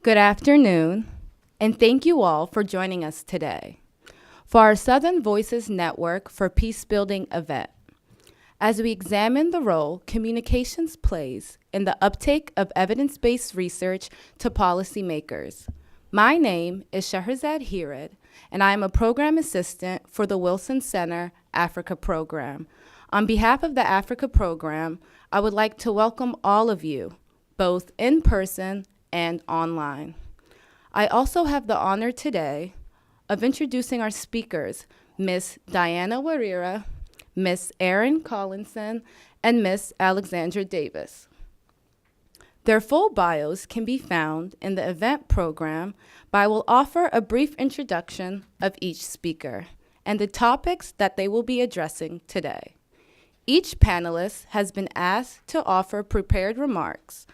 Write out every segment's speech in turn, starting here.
Good afternoon, and thank you all for joining us today for our Southern Voices Network for Peacebuilding event, as we examine the role communications plays in the uptake of evidence-based research to policymakers. My name is Shahrazad, and I am a program assistant for the Wilson Center Africa program. On behalf of the Africa program, I would like to welcome all of you, both in person and online. I also have the honor today of introducing our speakers, Ms. Diana Warira, Ms. Erin Collinson, and Ms. Alexandra Davis. Their full bios can be found in the event program, but I will offer a brief introduction of each speaker and the topics that they will be addressing today. Each panelist has been asked to offer prepared remarks,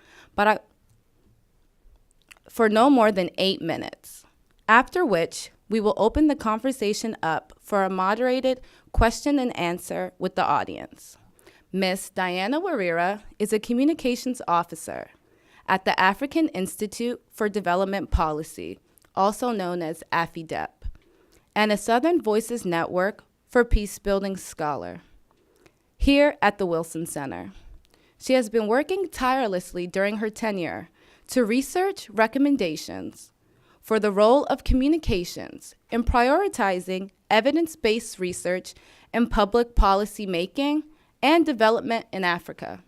for no more than 8 minutes, after which we will open the conversation up for a moderated question and answer with the audience. Ms. Diana Warira is a communications officer at the African Institute for Development Policy, also known as AFIDEP, and a Southern Voices Network for Peacebuilding scholar here at the Wilson Center. She has been working tirelessly during her tenure to research recommendations for the role of communications in prioritizing evidence-based research in public policy making and development in Africa.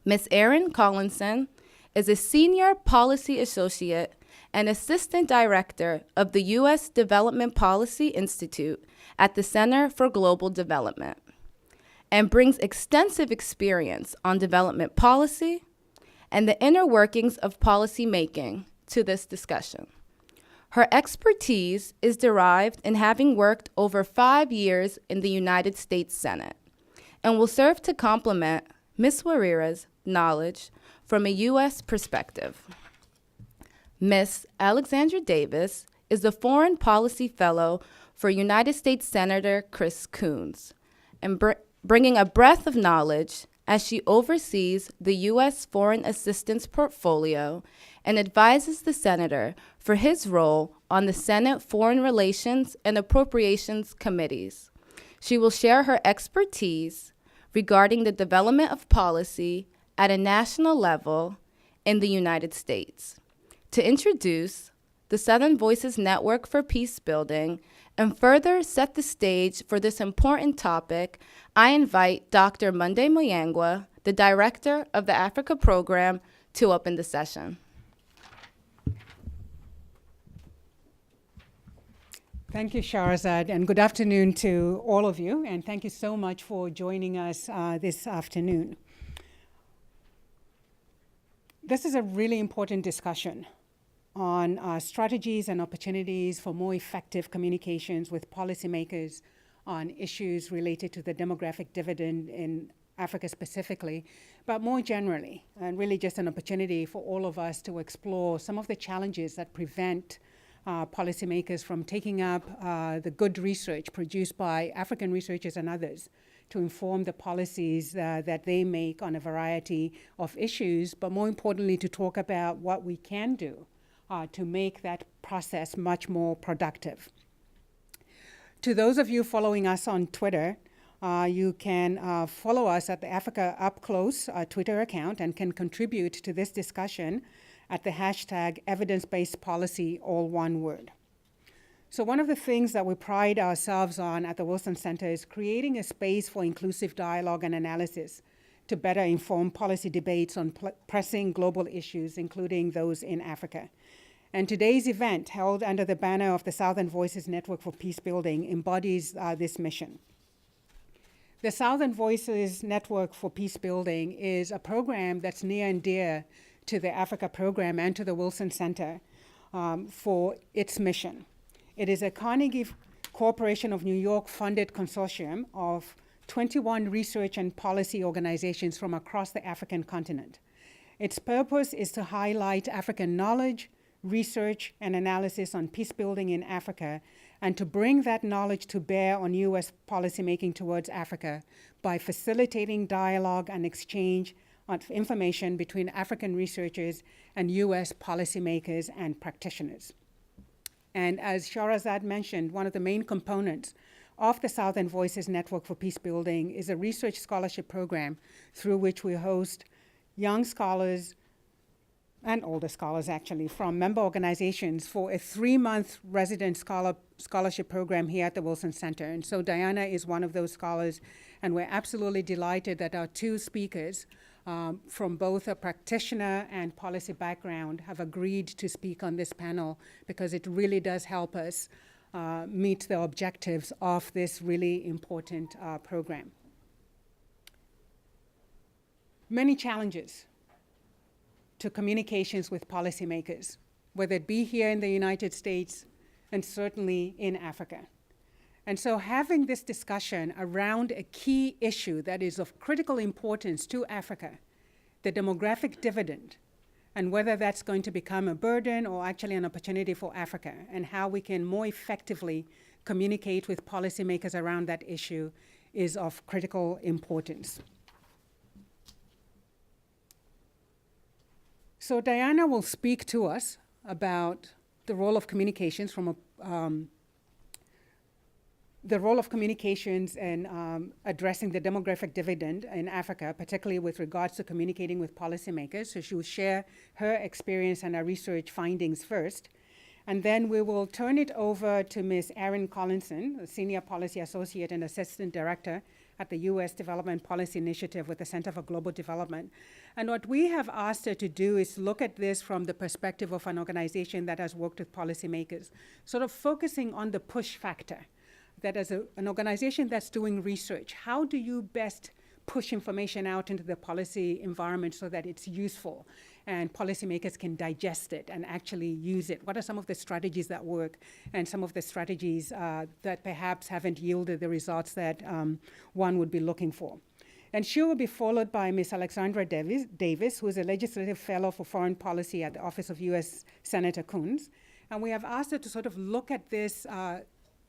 Ms. Erin Collinson is a senior policy associate and assistant director of the U.S. Development Policy Institute at the Center for Global Development, and brings extensive experience on development policy and the inner workings of policy making to this discussion. Her expertise is derived in having worked over 5 years in the United States Senate and will serve to complement Ms. Warira's knowledge from a U.S. perspective. Ms. Alexandra Davis is the Foreign Policy Fellow for United States Senator Chris Coons, and bringing a breadth of knowledge as she oversees the U.S. Foreign Assistance Portfolio and advises the senator for his role on the Senate Foreign Relations and Appropriations Committees. She will share her expertise regarding the development of policy at a national level in the United States. To introduce the Southern Voices Network for Peacebuilding and further set the stage for this important topic, I invite Dr. Monde Muyangwa, the director of the Africa program, to open the session. Thank you, Shahrazad, and good afternoon to all of you, and thank you so much for joining us this afternoon. This is a really important discussion on strategies and opportunities for more effective communications with policymakers on issues related to the demographic dividend in Africa specifically, but more generally, and really just an opportunity for all of us to explore some of the challenges that prevent policymakers from taking up the good research produced by African researchers and others to inform the policies that they make on a variety of issues, but more importantly, to talk about what we can do to make that process much more productive. To those of you following us on Twitter, you can follow us at the Africa Up Close Twitter account and can contribute to this discussion at the hashtag evidence-based policy, all one word. So one of the things that we pride ourselves on at the Wilson Center is creating a space for inclusive dialogue and analysis to better inform policy debates on pressing global issues, including those in Africa. And today's event, held under the banner of the Southern Voices Network for Peacebuilding, embodies this mission. The Southern Voices Network for Peacebuilding is a program that's near and dear to the Africa program and to the Wilson Center for its mission. It is a Carnegie Corporation of New York funded consortium of 21 research and policy organizations from across the African continent. Its purpose is to highlight African knowledge, research, and analysis on peacebuilding in Africa, and to bring that knowledge to bear on U.S. policymaking towards Africa by facilitating dialogue and exchange of information between African researchers and US policymakers and practitioners. And as Shahrazad mentioned, one of the main components of the Southern Voices Network for Peacebuilding is a research scholarship program through which we host young scholars and older scholars actually from member organizations for a 3-month resident scholarship program here at the Wilson Center. And so Diana is one of those scholars, and we're absolutely delighted that our 2 speakers from both a practitioner and policy background have agreed to speak on this panel, because it really does help us meet the objectives of this really important program. Many challenges to communications with policymakers, whether it be here in the United States and certainly in Africa. And so having this discussion around a key issue that is of critical importance to Africa, the demographic dividend, and whether that's going to become a burden or actually an opportunity for Africa, and how we can more effectively communicate with policymakers around that issue, is of critical importance. So Diana will speak to us about the role of communications from in addressing the demographic dividend in Africa, particularly with regards to communicating with policymakers. So she will share her experience and her research findings first. And then we will turn it over to Ms. Erin Collinson, a Senior Policy Associate and Assistant Director at the U.S. Development Policy Initiative with the Center for Global Development. And what we have asked her to do is look at this from the perspective of an organization that has worked with policymakers, sort of focusing on the push factor. That as an organization that's doing research, how do you best push information out into the policy environment so that it's useful and policymakers can digest it and actually use it? What are some of the strategies that work and some of the strategies that perhaps haven't yielded the results that one would be looking for? And she will be followed by Ms. Alexandra Davis, who is a Legislative Fellow for Foreign Policy at the Office of U.S. Senator Coons. And we have asked her to sort of look at this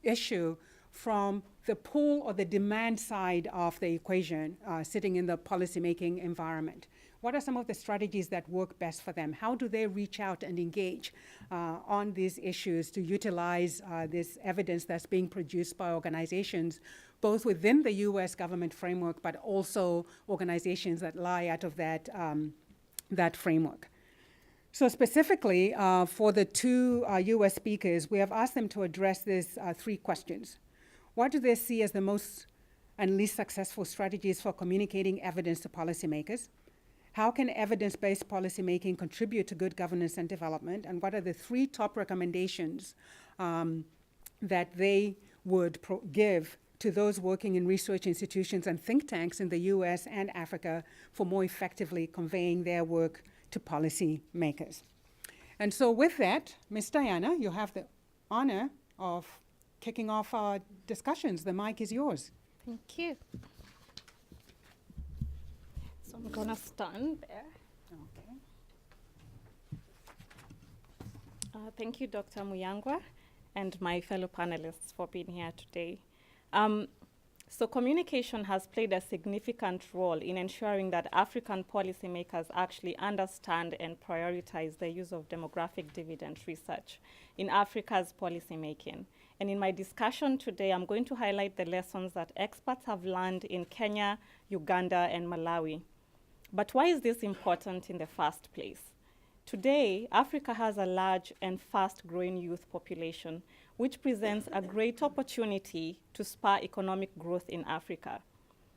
issue from the pull or the demand side of the equation, sitting in the policymaking environment. What are some of the strategies that work best for them? How do they reach out and engage on these issues to utilize this evidence that's being produced by organizations, both within the US government framework, but also organizations that lie out of that, that framework? So specifically for the 2 US speakers, we have asked them to address these 3 questions. What do they see as the most and least successful strategies for communicating evidence to policymakers? How can evidence-based policymaking contribute to good governance and development? And what are the 3 top recommendations that they would give to those working in research institutions and think tanks in the US and Africa for more effectively conveying their work to policymakers? And so with that, Ms. Diana, you have the honor of kicking off our discussions. The mic is yours. Thank you. So I'm gonna stand there. Okay. Thank you, Dr. Muyangwa, and my fellow panelists for being here today. So communication has played a significant role in ensuring that African policymakers actually understand and prioritize the use of demographic dividend research in Africa's policymaking. And in my discussion today, I'm going to highlight the lessons that experts have learned in Kenya, Uganda, and Malawi. But why is this important in the first place? Today, Africa has a large and fast-growing youth population, which presents a great opportunity to spur economic growth in Africa.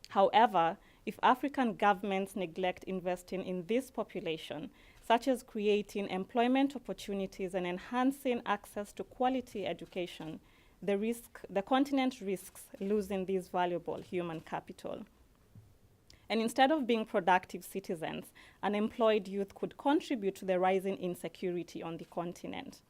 However, if African governments neglect investing in this population, such as creating employment opportunities and enhancing access to quality education, the continent risks losing this valuable human capital. And instead of being productive citizens, unemployed youth could contribute to the rising insecurity on the continent.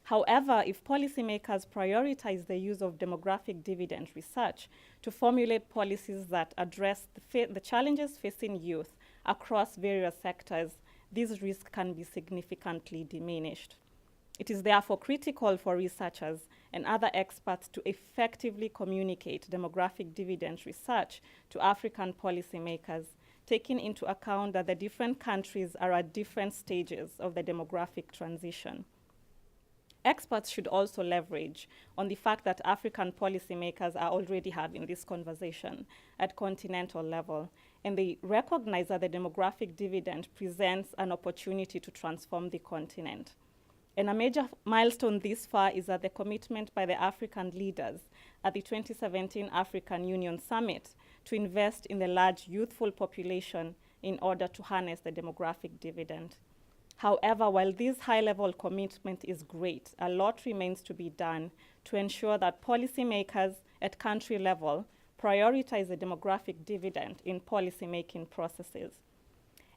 However, if policymakers prioritize the use of demographic dividend research to formulate policies that address the challenges facing youth across various sectors, these risks can be significantly diminished. It is therefore critical for researchers and other experts to effectively communicate demographic dividend research to African policymakers taking into account that the different countries are at different stages of the demographic transition. Experts should also leverage on the fact that African policymakers are already having this conversation at continental level, and they recognize that the demographic dividend presents an opportunity to transform the continent. And a major milestone this far is that the commitment by the African leaders at the 2017 African Union Summit to invest in the large youthful population in order to harness the demographic dividend. However, while this high-level commitment is great, a lot remains to be done to ensure that policymakers at country level prioritize the demographic dividend in policymaking processes.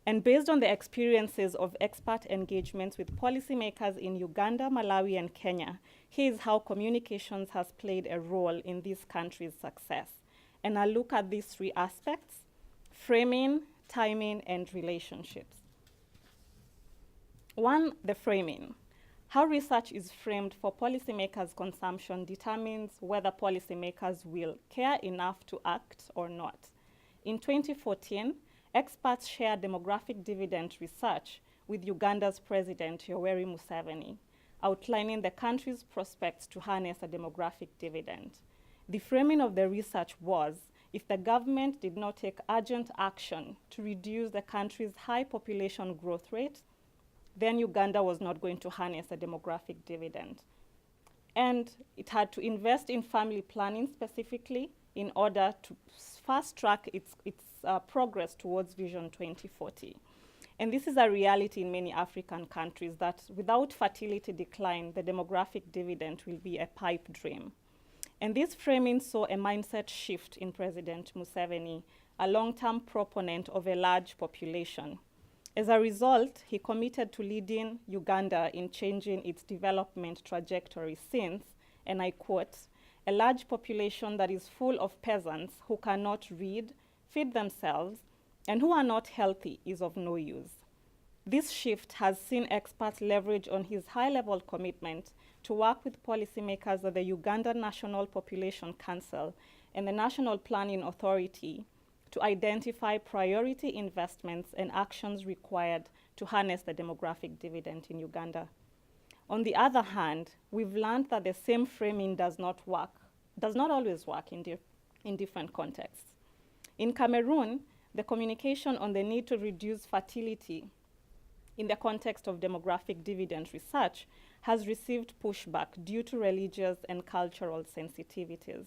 And based on the experiences of expert engagements with policymakers in Uganda, Malawi, and Kenya, here's how communications has played a role in these countries' success. And I'll look at these three aspects: framing, timing, and relationships. One, the framing. How research is framed for policymakers' consumption determines whether policymakers will care enough to act or not. In 2014, experts shared demographic dividend research with Uganda's President Yoweri Museveni, outlining the country's prospects to harness a demographic dividend. The framing of the research was, if the government did not take urgent action to reduce the country's high population growth rate, then Uganda was not going to harness a demographic dividend. And it had to invest in family planning specifically in order to fast track its progress towards Vision 2040. And this is a reality in many African countries, that without fertility decline, the demographic dividend will be a pipe dream. And this framing saw a mindset shift in President Museveni, a long-term proponent of a large population. As a result, he committed to leading Uganda in changing its development trajectory since, and I quote, "a large population that is full of peasants who cannot read, feed themselves, and who are not healthy is of no use." This shift has seen experts leverage on his high-level commitment to work with policymakers at the Uganda National Population Council and the National Planning Authority to identify priority investments and actions required to harness the demographic dividend in Uganda. On the other hand, we've learned that the same framing does not always work in different contexts. In Cameroon, the communication on the need to reduce fertility in the context of demographic dividend research has received pushback due to religious and cultural sensitivities.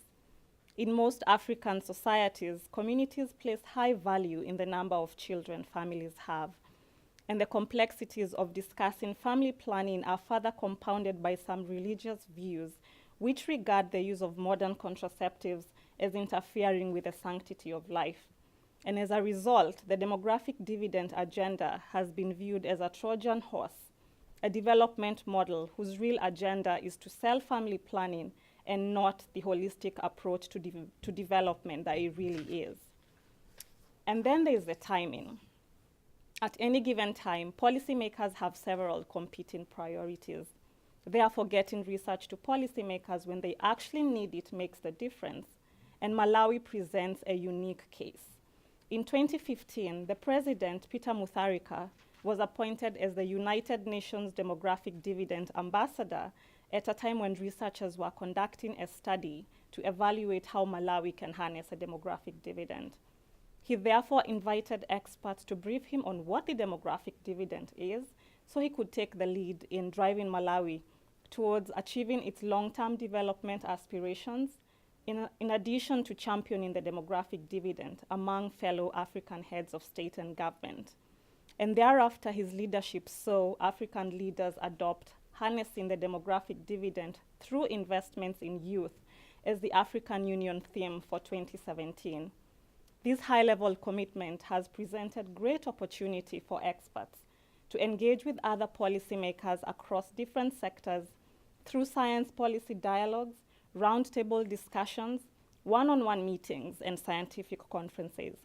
In most African societies, communities place high value in the number of children families have, and the complexities of discussing family planning are further compounded by some religious views which regard the use of modern contraceptives as interfering with the sanctity of life. And as a result, the demographic dividend agenda has been viewed as a Trojan horse, a development model whose real agenda is to sell family planning and not the holistic approach to development that it really is. And then there's the timing. At any given time, policymakers have several competing priorities. Therefore, getting research to policymakers when they actually need it makes the difference, and Malawi presents a unique case. In 2015, the president, Peter Mutharika, was appointed as the United Nations Demographic Dividend Ambassador at a time when researchers were conducting a study to evaluate how Malawi can harness a demographic dividend. He therefore invited experts to brief him on what the demographic dividend is, so he could take the lead in driving Malawi towards achieving its long-term development aspirations, in addition to championing the demographic dividend among fellow African heads of state and government. And thereafter, his leadership saw African leaders adopt harnessing the demographic dividend through investments in youth as the African Union theme for 2017. This high-level commitment has presented great opportunity for experts to engage with other policymakers across different sectors through science policy dialogues, roundtable discussions, one-on-one meetings, and scientific conferences.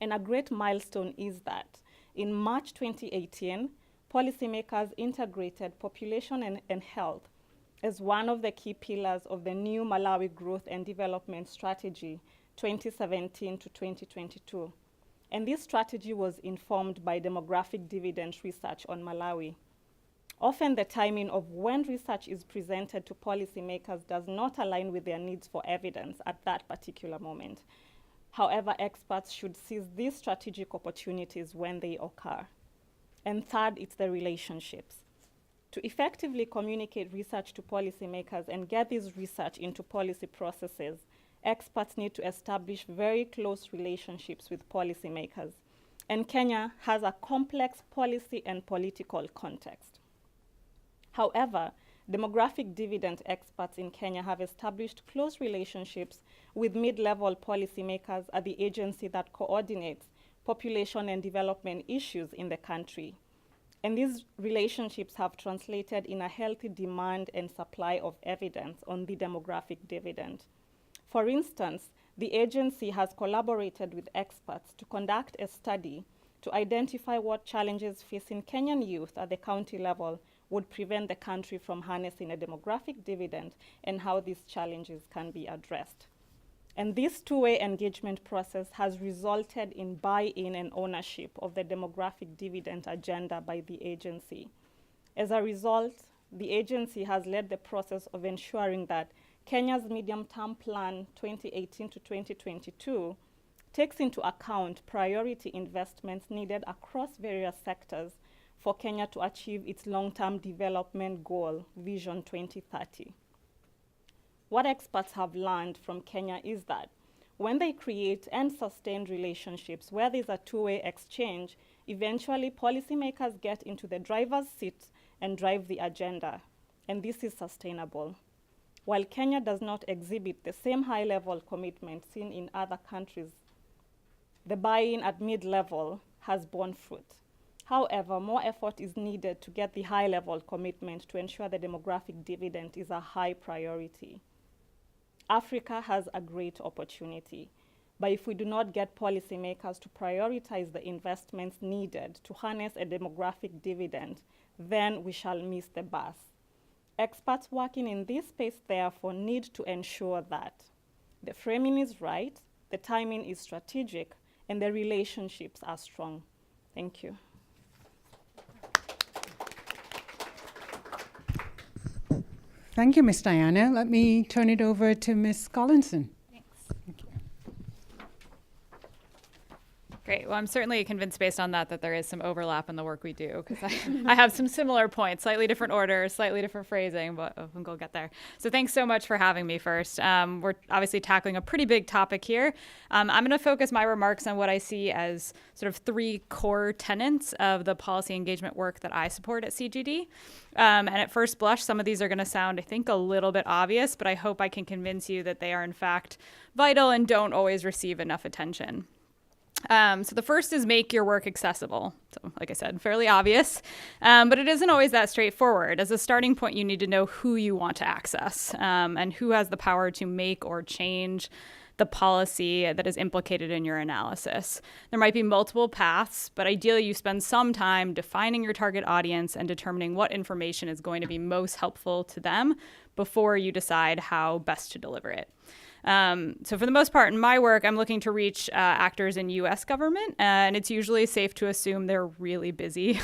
And a great milestone is that in March 2018, policymakers integrated population and health as one of the key pillars of the new Malawi Growth and Development Strategy 2017 to 2022. And this strategy was informed by demographic dividend research on Malawi. Often the timing of when research is presented to policymakers does not align with their needs for evidence at that particular moment. However, experts should seize these strategic opportunities when they occur. And third, it's the relationships. To effectively communicate research to policymakers and get this research into policy processes, experts need to establish very close relationships with policymakers. And Kenya has a complex policy and political context. However, demographic dividend experts in Kenya have established close relationships with mid-level policymakers at the agency that coordinates population and development issues in the country. And these relationships have translated in a healthy demand and supply of evidence on the demographic dividend. For instance, the agency has collaborated with experts to conduct a study to identify what challenges facing Kenyan youth at the county level would prevent the country from harnessing a demographic dividend and how these challenges can be addressed. And this two-way engagement process has resulted in buy-in and ownership of the demographic dividend agenda by the agency. As a result, the agency has led the process of ensuring that Kenya's medium-term plan 2018 to 2022 takes into account priority investments needed across various sectors for Kenya to achieve its long-term development goal, Vision 2030. What experts have learned from Kenya is that when they create and sustain relationships where there's a two-way exchange, eventually policymakers get into the driver's seat and drive the agenda, and this is sustainable. While Kenya does not exhibit the same high-level commitment seen in other countries, the buy-in at mid-level has borne fruit. However, more effort is needed to get the high-level commitment to ensure the demographic dividend is a high priority. Africa has a great opportunity, but if we do not get policymakers to prioritize the investments needed to harness a demographic dividend, then we shall miss the bus. Experts working in this space, therefore, need to ensure that the framing is right, the timing is strategic, and the relationships are strong. Thank you. Thank you, Ms. Diana. Let me turn it over to Ms. Collinson. Thanks. Great. Well, I'm certainly convinced based on that there is some overlap in the work we do, because I have some similar points, slightly different order, slightly different phrasing, but I think we'll get there. So thanks so much for having me first. We're obviously tackling a pretty big topic here. I'm going to focus my remarks on what I see as sort of three core tenets of the policy engagement work that I support at CGD. And at first blush, some of these are going to sound, I think, a little bit obvious, but I hope I can convince you that they are, in fact, vital and don't always receive enough attention. So the first is make your work accessible. So like I said, fairly obvious, but it isn't always that straightforward. As a starting point, you need to know who you want to access and who has the power to make or change the policy that is implicated in your analysis. There might be multiple paths, but ideally you spend some time defining your target audience and determining what information is going to be most helpful to them before you decide how best to deliver it. So for the most part in my work, I'm looking to reach actors in U.S. government, and it's usually safe to assume they're really busy,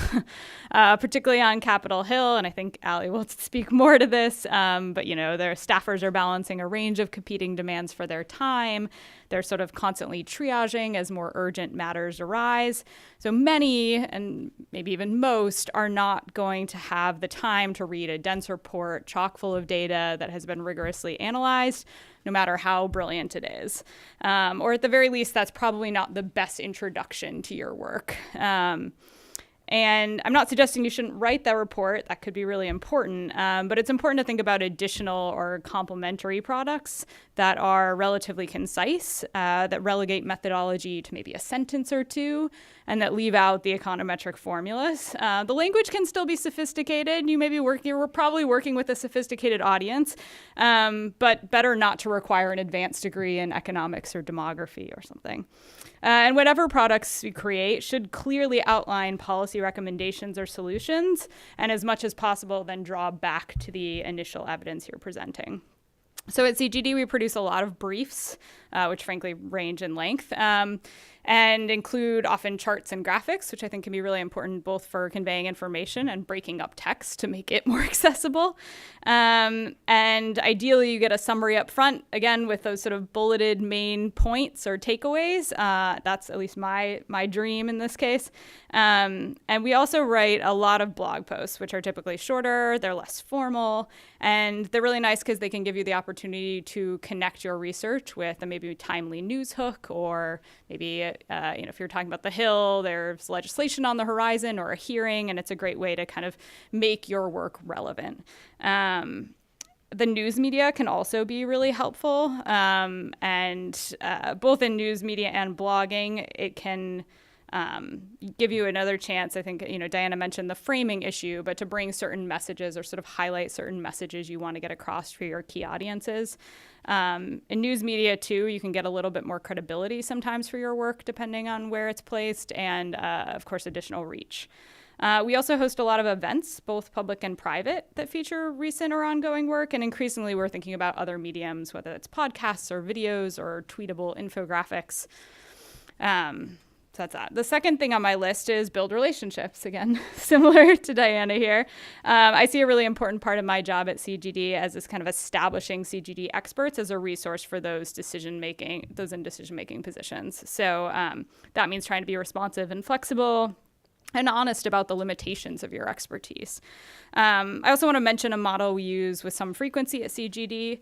particularly on Capitol Hill, and I think Ali will speak more to this, but their staffers are balancing a range of competing demands for their time. They're sort of constantly triaging as more urgent matters arise. So many, and maybe even most, are not going to have the time to read a dense report chock full of data that has been rigorously analyzed, no matter how brilliant it is. Or at the very least, that's probably not the best introduction to your work. And I'm not suggesting you shouldn't write that report. That could be really important. But it's important to think about additional or complementary products that are relatively concise, that relegate methodology to maybe a sentence or two, and that leave out the econometric formulas. The language can still be sophisticated. You're probably working with a sophisticated audience, but better not to require an advanced degree in economics or demography or something. And whatever products we create should clearly outline policy recommendations or solutions, and as much as possible then draw back to the initial evidence you're presenting. So at CGD, we produce a lot of briefs, which frankly range in length. and include often charts and graphics, which I think can be really important both for conveying information and breaking up text to make it more accessible. And ideally, you get a summary up front, again, with those sort of bulleted main points or takeaways. That's at least my dream in this case. And we also write a lot of blog posts, which are typically shorter, they're less formal, and they're really nice because they can give you the opportunity to connect your research with a maybe timely news hook, or maybe if you're talking about the Hill, there's legislation on the horizon or a hearing, and it's a great way to kind of make your work relevant. The news media can also be really helpful, and both in news media and blogging, it can give you another chance. I think, Diana mentioned the framing issue, but to bring certain messages or sort of highlight certain messages you want to get across for your key audiences. In news media, too, you can get a little bit more credibility sometimes for your work, depending on where it's placed, and, of course, additional reach. We also host a lot of events, both public and private, that feature recent or ongoing work, and increasingly we're thinking about other mediums, whether it's podcasts or videos or tweetable infographics. So that's that. The second thing on my list is build relationships. Again, similar to Diana here. I see a really important part of my job at CGD as this kind of establishing CGD experts as a resource for those in decision-making positions. So that means trying to be responsive and flexible and honest about the limitations of your expertise. I also want to mention a model we use with some frequency at CGD,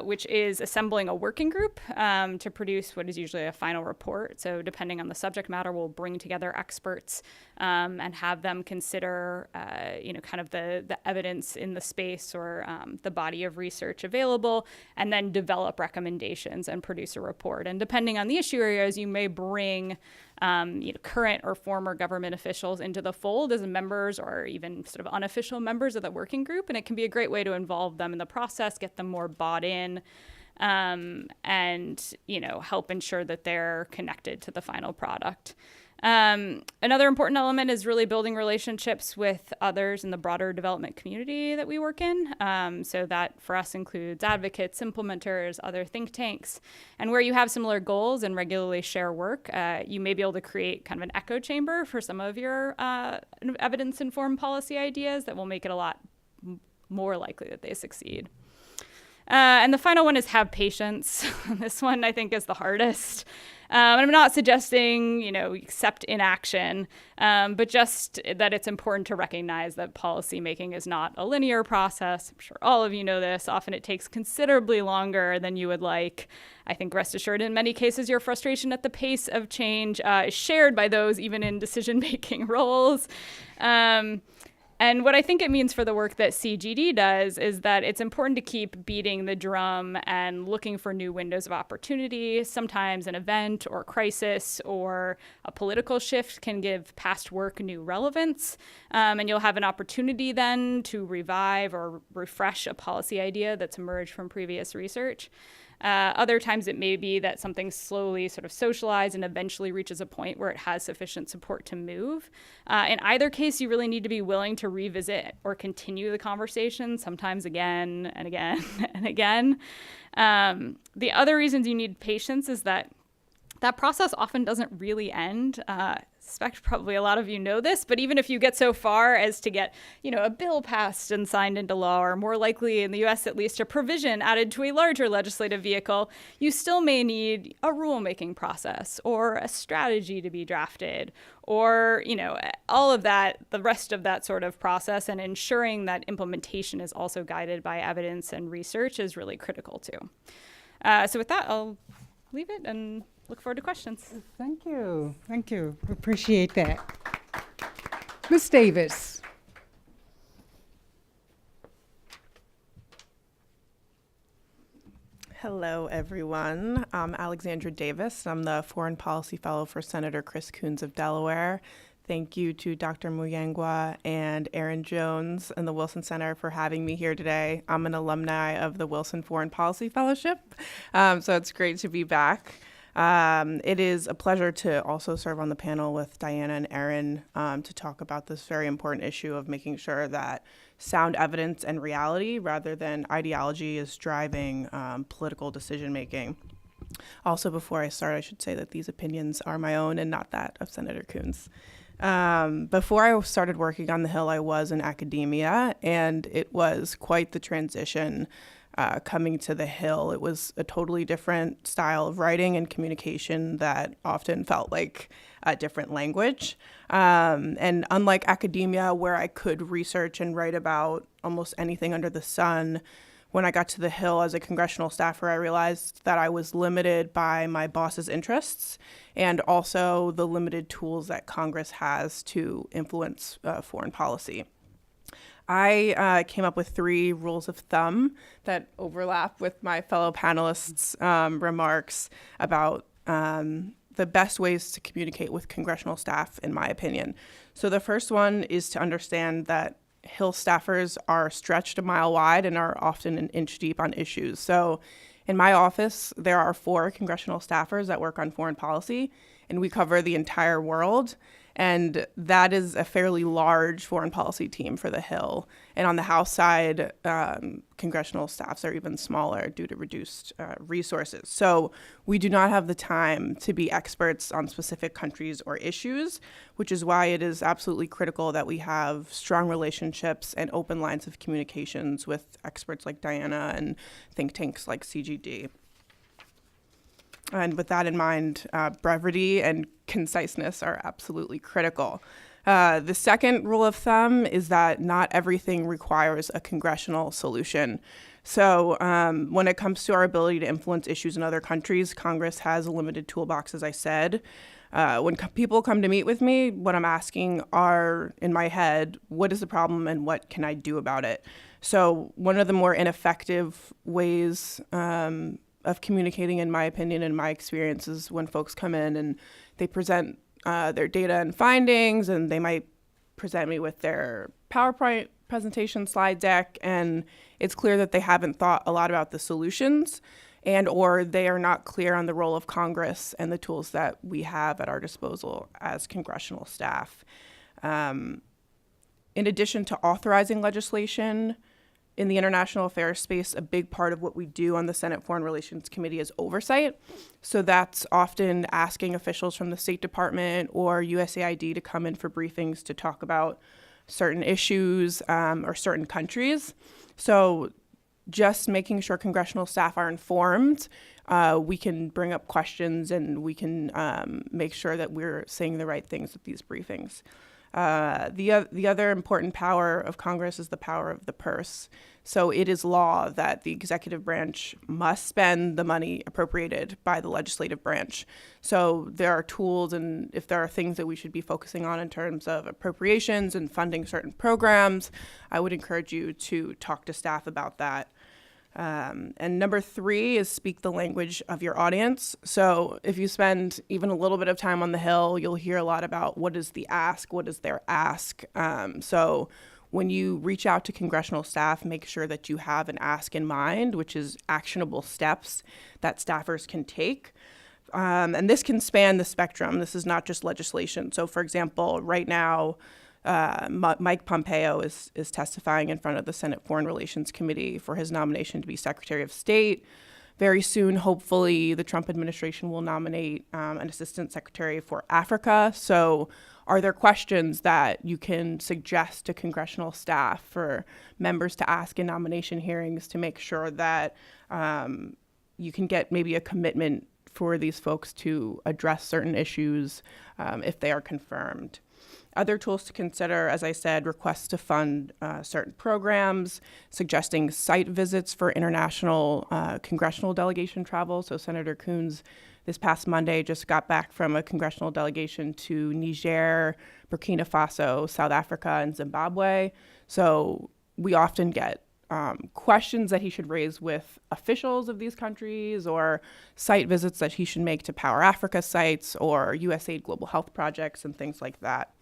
which is assembling a working group to produce what is usually a final report. So depending on the subject matter, we'll bring together experts and have them consider, kind of the evidence in the space or the body of research available, and then develop recommendations and produce a report. And depending on the issue areas, you may bring current or former government officials into the fold as members or even sort of unofficial members of the working group. And it can be a great way to involve them in the process, get them more bought in, and, help ensure that they're connected to the final product. Another important element is really building relationships with others in the broader development community that we work in. So that for us includes advocates, implementers, other think tanks. And where you have similar goals and regularly share work, you may be able to create kind of an echo chamber for some of your evidence-informed policy ideas that will make it a lot more likely that they succeed. And the final one is have patience. This one I think is the hardest. And I'm not suggesting, accept inaction, but just that it's important to recognize that policy making is not a linear process. I'm sure all of you know this. Often it takes considerably longer than you would like. I think rest assured in many cases your frustration at the pace of change is shared by those even in decision-making roles. And what I think it means for the work that CGD does is that it's important to keep beating the drum and looking for new windows of opportunity. Sometimes an event or crisis or a political shift can give past work new relevance. And you'll have an opportunity then to revive or refresh a policy idea that's emerged from previous research. Other times it may be that something slowly sort of socialized and eventually reaches a point where it has sufficient support to move. In either case, you really need to be willing to revisit or continue the conversation, sometimes again and again and again. The other reasons you need patience is that process often doesn't really end. I suspect probably a lot of you know this, but even if you get so far as to get, a bill passed and signed into law, or more likely in the US at least, a provision added to a larger legislative vehicle, you still may need a rulemaking process or a strategy to be drafted or, all of that, the rest of that sort of process, and ensuring that implementation is also guided by evidence and research is really critical too. So with that, I'll leave it and look forward to questions. Thank you. Appreciate that. Ms. Davis. Hello, everyone. I'm Alexandra Davis. I'm the Foreign Policy Fellow for Senator Chris Coons of Delaware. Thank you to Dr. Muyangwa and Erin Jones and the Wilson Center for having me here today. I'm an alumni of the Wilson Foreign Policy Fellowship, so it's great to be back. It is a pleasure to also serve on the panel with Diana and Erin to talk about this very important issue of making sure that sound evidence and reality rather than ideology is driving political decision making. Also, before I start, I should say that these opinions are my own and not that of Senator Coons. Before I started working on the Hill, I was in academia, and it was quite the transition coming to the Hill. It was a totally different style of writing and communication that often felt like a different language. And unlike academia, where I could research and write about almost anything under the sun, when I got to the Hill as a congressional staffer, I realized that I was limited by my boss's interests and also the limited tools that Congress has to influence foreign policy. I came up with 3 rules of thumb that overlap with my fellow panelists' remarks about the best ways to communicate with congressional staff, in my opinion. So the first one is to understand that Hill staffers are stretched a mile wide and are often an inch deep on issues. So in my office, there are 4 congressional staffers that work on foreign policy, and we cover the entire world. And that is a fairly large foreign policy team for the Hill. And on the House side, congressional staffs are even smaller due to reduced resources. So we do not have the time to be experts on specific countries or issues, which is why it is absolutely critical that we have strong relationships and open lines of communications with experts like Diana and think tanks like CGD. And with that in mind, brevity and conciseness are absolutely critical. The second rule of thumb is that not everything requires a congressional solution. So when it comes to our ability to influence issues in other countries, Congress has a limited toolbox, as I said. When people come to meet with me, what I'm asking are, in my head, what is the problem and what can I do about it? So one of the more ineffective ways of communicating, in my opinion, and my experiences, when folks come in and they present their data and findings, and they might present me with their PowerPoint presentation slide deck, and it's clear that they haven't thought a lot about the solutions, and or they are not clear on the role of Congress and the tools that we have at our disposal as congressional staff. In addition to authorizing legislation, in the international affairs space, a big part of what we do on the Senate Foreign Relations Committee is oversight. So that's often asking officials from the State Department or USAID to come in for briefings to talk about certain issues or certain countries. So just making sure congressional staff are informed, we can bring up questions and we can make sure that we're saying the right things at these briefings. The other important power of Congress is the power of the purse. So it is law that the executive branch must spend the money appropriated by the legislative branch. So there are tools, and if there are things that we should be focusing on in terms of appropriations and funding certain programs, I would encourage you to talk to staff about that. And number 3 is speak the language of your audience. So if you spend even a little bit of time on the Hill, you'll hear a lot about what is the ask, what is their ask. So when you reach out to congressional staff, make sure that you have an ask in mind, which is actionable steps that staffers can take. And this can span the spectrum. This is not just legislation. So for example, right now, Mike Pompeo is testifying in front of the Senate Foreign Relations Committee for his nomination to be Secretary of State. Very soon, hopefully, the Trump administration will nominate an Assistant Secretary for Africa. So are there questions that you can suggest to congressional staff for members to ask in nomination hearings to make sure that you can get maybe a commitment for these folks to address certain issues if they are confirmed? Other tools to consider, as I said, requests to fund certain programs, suggesting site visits for international congressional delegation travel. So Senator Coons this past Monday just got back from a congressional delegation to Niger, Burkina Faso, South Africa, and Zimbabwe. So we often get questions that he should raise with officials of these countries, or site visits that he should make to Power Africa sites or USAID global health projects and things like that.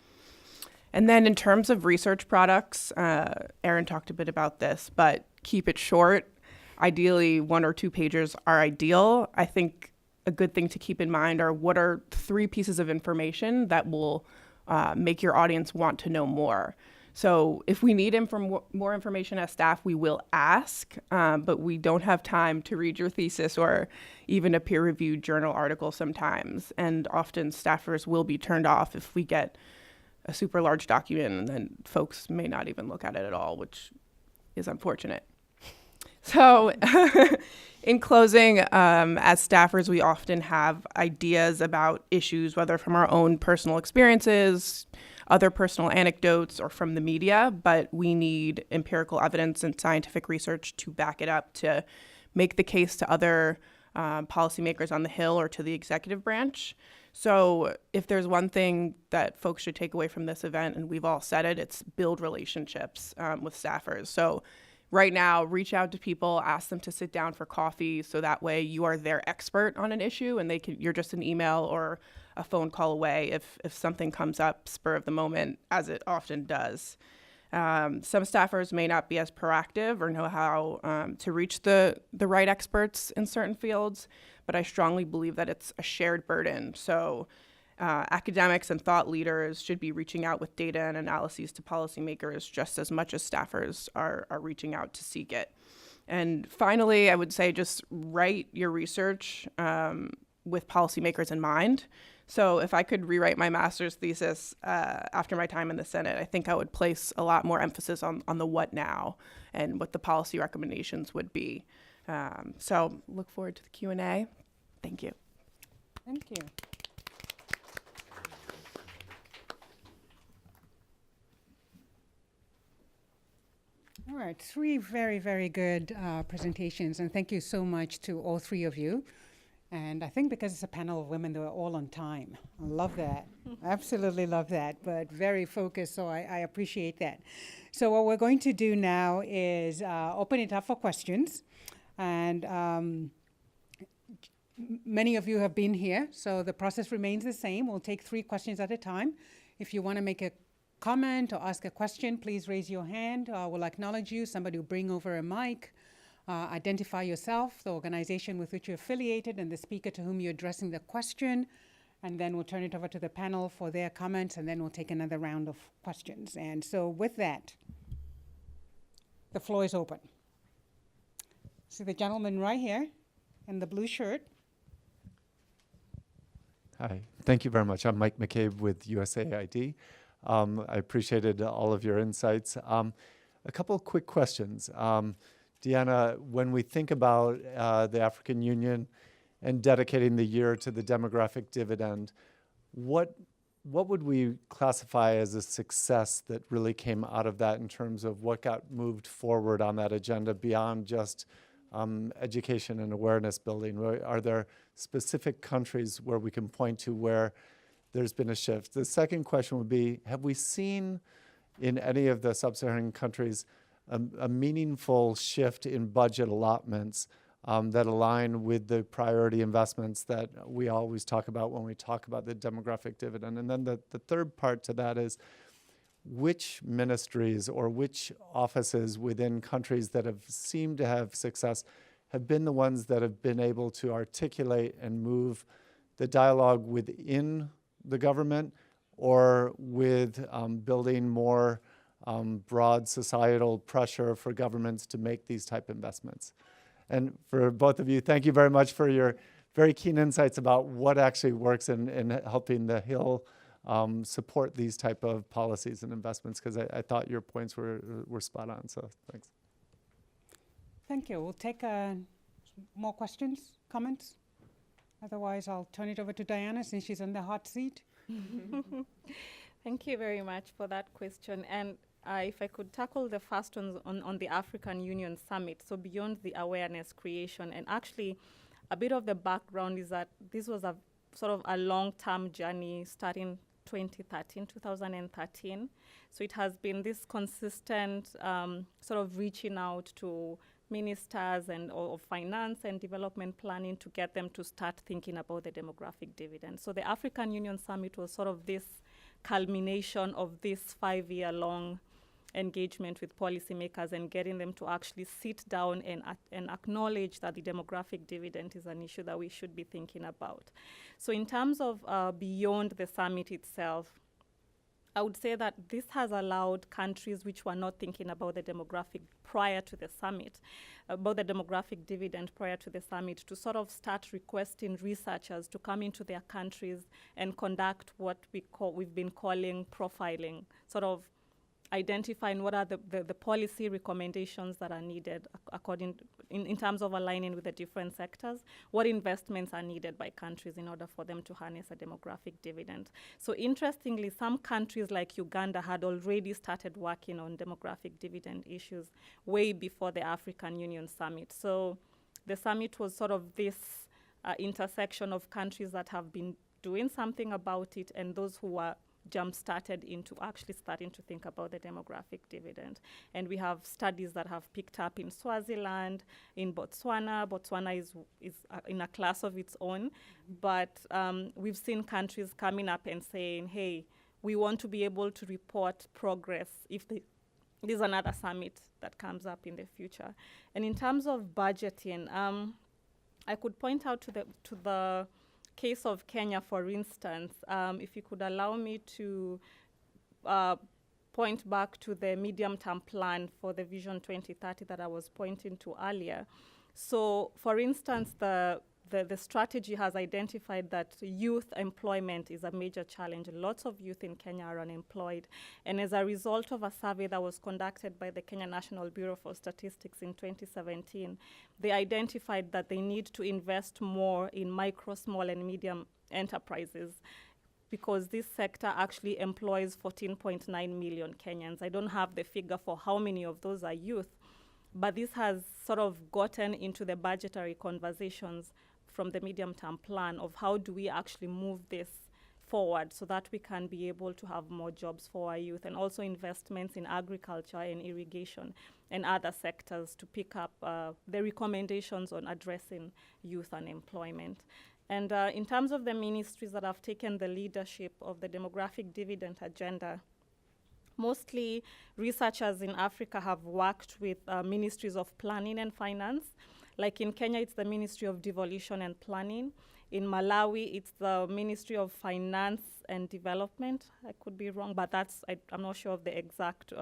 And then in terms of research products, Erin talked a bit about this, but keep it short. Ideally, 1 or 2 pages are ideal. I think a good thing to keep in mind are what are 3 pieces of information that will make your audience want to know more. So if we need more information as staff, we will ask, but we don't have time to read your thesis or even a peer-reviewed journal article sometimes. And often staffers will be turned off if we get a super large document, and then folks may not even look at it at all, which is unfortunate. So in closing, as staffers, we often have ideas about issues, whether from our own personal experiences, other personal anecdotes, or from the media, but we need empirical evidence and scientific research to back it up to make the case to other policymakers on the Hill or to the executive branch. So if there's one thing that folks should take away from this event, and we've all said it, it's build relationships with staffers. So right now, reach out to people, ask them to sit down for coffee, so that way you are their expert on an issue, and you're just an email or a phone call away if something comes up spur of the moment, as it often does. Some staffers may not be as proactive or know how to reach the right experts in certain fields, but I strongly believe that it's a shared burden. So academics and thought leaders should be reaching out with data and analyses to policymakers just as much as staffers are reaching out to seek it. And finally, I would say just write your research with policymakers in mind. So if I could rewrite my master's thesis after my time in the Senate, I think I would place a lot more emphasis on the what now and what the policy recommendations would be. So look forward to the Q&A. Thank you. Thank you. All right, 3 very, very good presentations, and thank you so much to all 3 of you. And I think because it's a panel of women, they were all on time. I love that. Absolutely love that, but very focused, so I appreciate that. So what we're going to do now is open it up for questions. And many of you have been here, so the process remains the same. We'll take 3 questions at a time. If you want to make a comment or ask a question, please raise your hand. We'll acknowledge you. Somebody will bring over a mic. Identify yourself, the organization with which you're affiliated, and the speaker to whom you're addressing the question. And then we'll turn it over to the panel for their comments, and then we'll take another round of questions. And so with that, the floor is open. See the gentleman right here in the blue shirt. Hi, thank you very much. I'm Mike McCabe with USAID. I appreciated all of your insights. A couple of quick questions. Deanna, when we think about the African Union and dedicating the year to the demographic dividend, what would we classify as a success that really came out of that in terms of what got moved forward on that agenda beyond just education and awareness building? Are there specific countries where we can point to where there's been a shift? The second question would be, have we seen in any of the sub-Saharan countries a meaningful shift in budget allotments that align with the priority investments that we always talk about when we talk about the demographic dividend? And then the third part to that is, which ministries or which offices within countries that have seemed to have success have been the ones that have been able to articulate and move the dialogue within the government or with building more broad societal pressure for governments to make these type investments? And for both of you, thank you very much for your very keen insights about what actually works in helping the Hill support these type of policies and investments, because I thought your points were spot on, so thanks. Thank you. We'll take more questions, comments. Otherwise, I'll turn it over to Diana since she's in the hot seat. Thank you very much for that question. And if I could tackle the first one on the African Union Summit, so beyond the awareness creation, and actually a bit of the background is that this was a sort of a long-term journey starting 2013. So it has been this consistent sort of reaching out to ministers and of finance and development planning to get them to start thinking about the demographic dividend. So the African Union Summit was sort of this culmination of this 5-year-long engagement with policymakers and getting them to actually sit down and acknowledge that the demographic dividend is an issue that we should be thinking about. So in terms of beyond the summit itself, I would say that this has allowed countries which were not thinking about the demographic prior to the summit, about the demographic dividend prior to the summit, to sort of start requesting researchers to come into their countries and conduct what we've been calling profiling, sort of identifying what are the policy recommendations that are needed in terms of aligning with the different sectors, what investments are needed by countries in order for them to harness a demographic dividend. So interestingly, some countries like Uganda had already started working on demographic dividend issues way before the African Union Summit. So the summit was sort of this intersection of countries that have been doing something about it and those who are jump-started into actually starting to think about the demographic dividend. And we have studies that have picked up in Swaziland, in Botswana. Botswana is in a class of its own, but we've seen countries coming up and saying, hey, we want to be able to report progress if there's another summit that comes up in the future. And in terms of budgeting, I could point out to the case of Kenya, for instance, if you could allow me to point back to the medium-term plan for the Vision 2030 that I was pointing to earlier. So, for instance, the strategy has identified that youth employment is a major challenge. Lots of youth in Kenya are unemployed. And as a result of a survey that was conducted by the Kenya National Bureau for Statistics in 2017, they identified that they need to invest more in micro, small, and medium enterprises because this sector actually employs 14.9 million Kenyans. I don't have the figure for how many of those are youth, but this has sort of gotten into the budgetary conversations from the medium-term plan of how do we actually move this forward so that we can be able to have more jobs for our youth, and also investments in agriculture and irrigation and other sectors to pick up the recommendations on addressing youth unemployment. And in terms of the ministries that have taken the leadership of the demographic dividend agenda, mostly researchers in Africa have worked with ministries of planning and finance. Like in Kenya, it's the Ministry of Devolution and Planning. In Malawi, it's the Ministry of Finance and Development. I could be wrong, but I'm not sure of the exact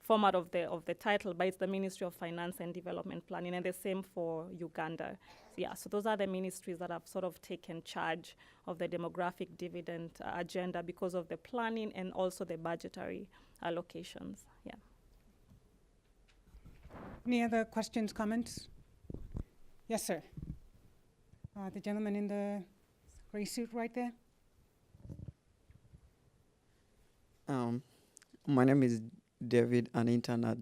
format of the title, but it's the Ministry of Finance and Development Planning, and the same for Uganda. Yeah, so those are the ministries that have sort of taken charge of the demographic dividend agenda because of the planning and also the budgetary allocations. Yeah. Any other questions, comments? Yes, sir. The gentleman in the gray suit right there. My name is David, an intern at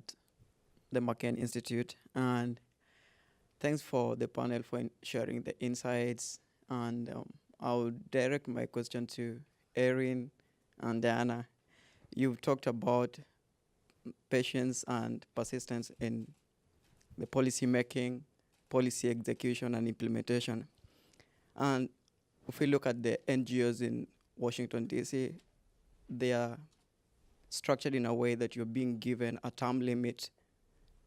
the McCain Institute, and thanks for the panel for sharing the insights. And I'll direct my question to Erin and Diana. You've talked about patience and persistence in the policy making, policy execution, and implementation. And if we look at the NGOs in Washington, D.C., they are structured in a way that you're being given a term limit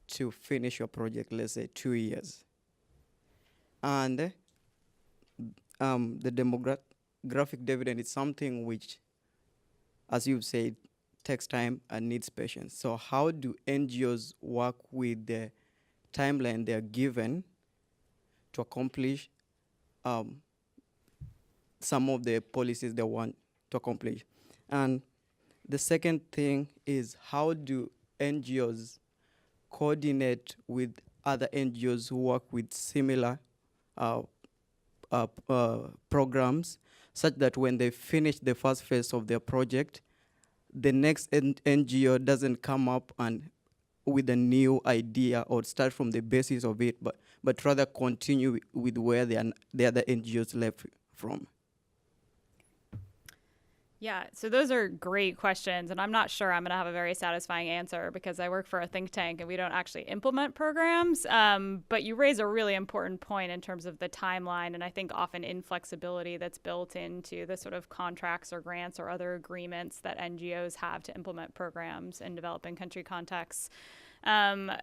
to finish your project, let's say 2 years. And the demographic dividend is something which, as you've said, takes time and needs patience. So how do NGOs work with the timeline they're given to accomplish some of the policies they want to accomplish? And the second thing is, how do NGOs coordinate with other NGOs who work with similar programs, such that when they finish the first phase of their project, the next NGO doesn't come up and with a new idea or start from the basis of it, but rather continue with where the other NGOs left from? Yeah, so those are great questions, and I'm not sure I'm going to have a very satisfying answer because I work for a think tank and we don't actually implement programs. But you raise a really important point in terms of the timeline, and I think often inflexibility that's built into the sort of contracts or grants or other agreements that NGOs have to implement programs in developing country contexts. Yeah,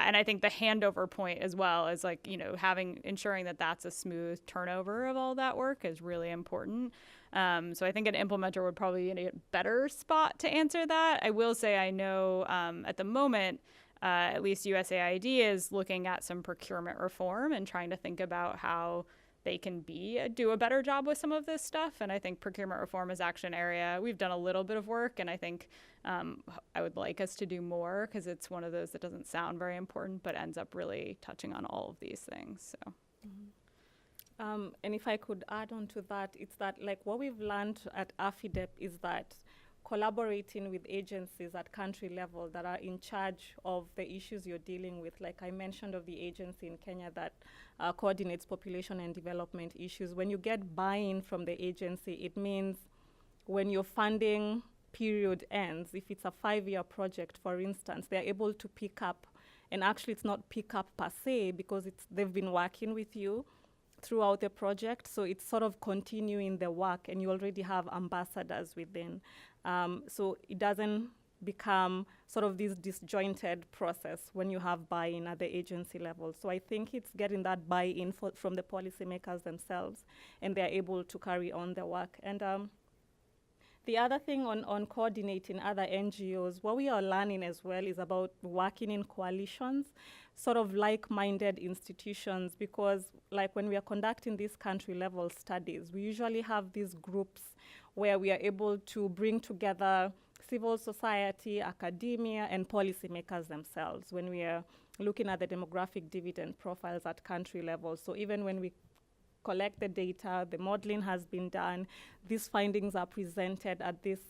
and I think the handover point as well is ensuring that that's a smooth turnover of all that work is really important. So I think an implementer would probably be in a better spot to answer that. I will say I know at the moment, at least USAID is looking at some procurement reform and trying to think about how they can do a better job with some of this stuff. And I think procurement reform is actually an area we've done a little bit of work, and I think I would like us to do more, because it's one of those that doesn't sound very important but ends up really touching on all of these things. So. And if I could add on to that, it's that like what we've learned at AFIDEP is that collaborating with agencies at country level that are in charge of the issues you're dealing with, like I mentioned of the agency in Kenya that coordinates population and development issues. When you get buy-in from the agency, it means when your funding period ends, if it's a 5-year project, for instance, they're able to pick up, and actually it's not pick up per se because they've been working with you throughout the project, so it's sort of continuing the work, and you already have ambassadors within. So it doesn't become sort of this disjointed process when you have buy-in at the agency level. So I think it's getting that buy-in from the policymakers themselves, and they're able to carry on the work. And the other thing on coordinating other NGOs, what we are learning as well is about working in coalitions, sort of like-minded institutions, because like when we are conducting these country-level studies, we usually have these groups where we are able to bring together civil society, academia, and policymakers themselves when we are looking at the demographic dividend profiles at country level. So even when we collect the data, the modeling has been done, these findings are presented at these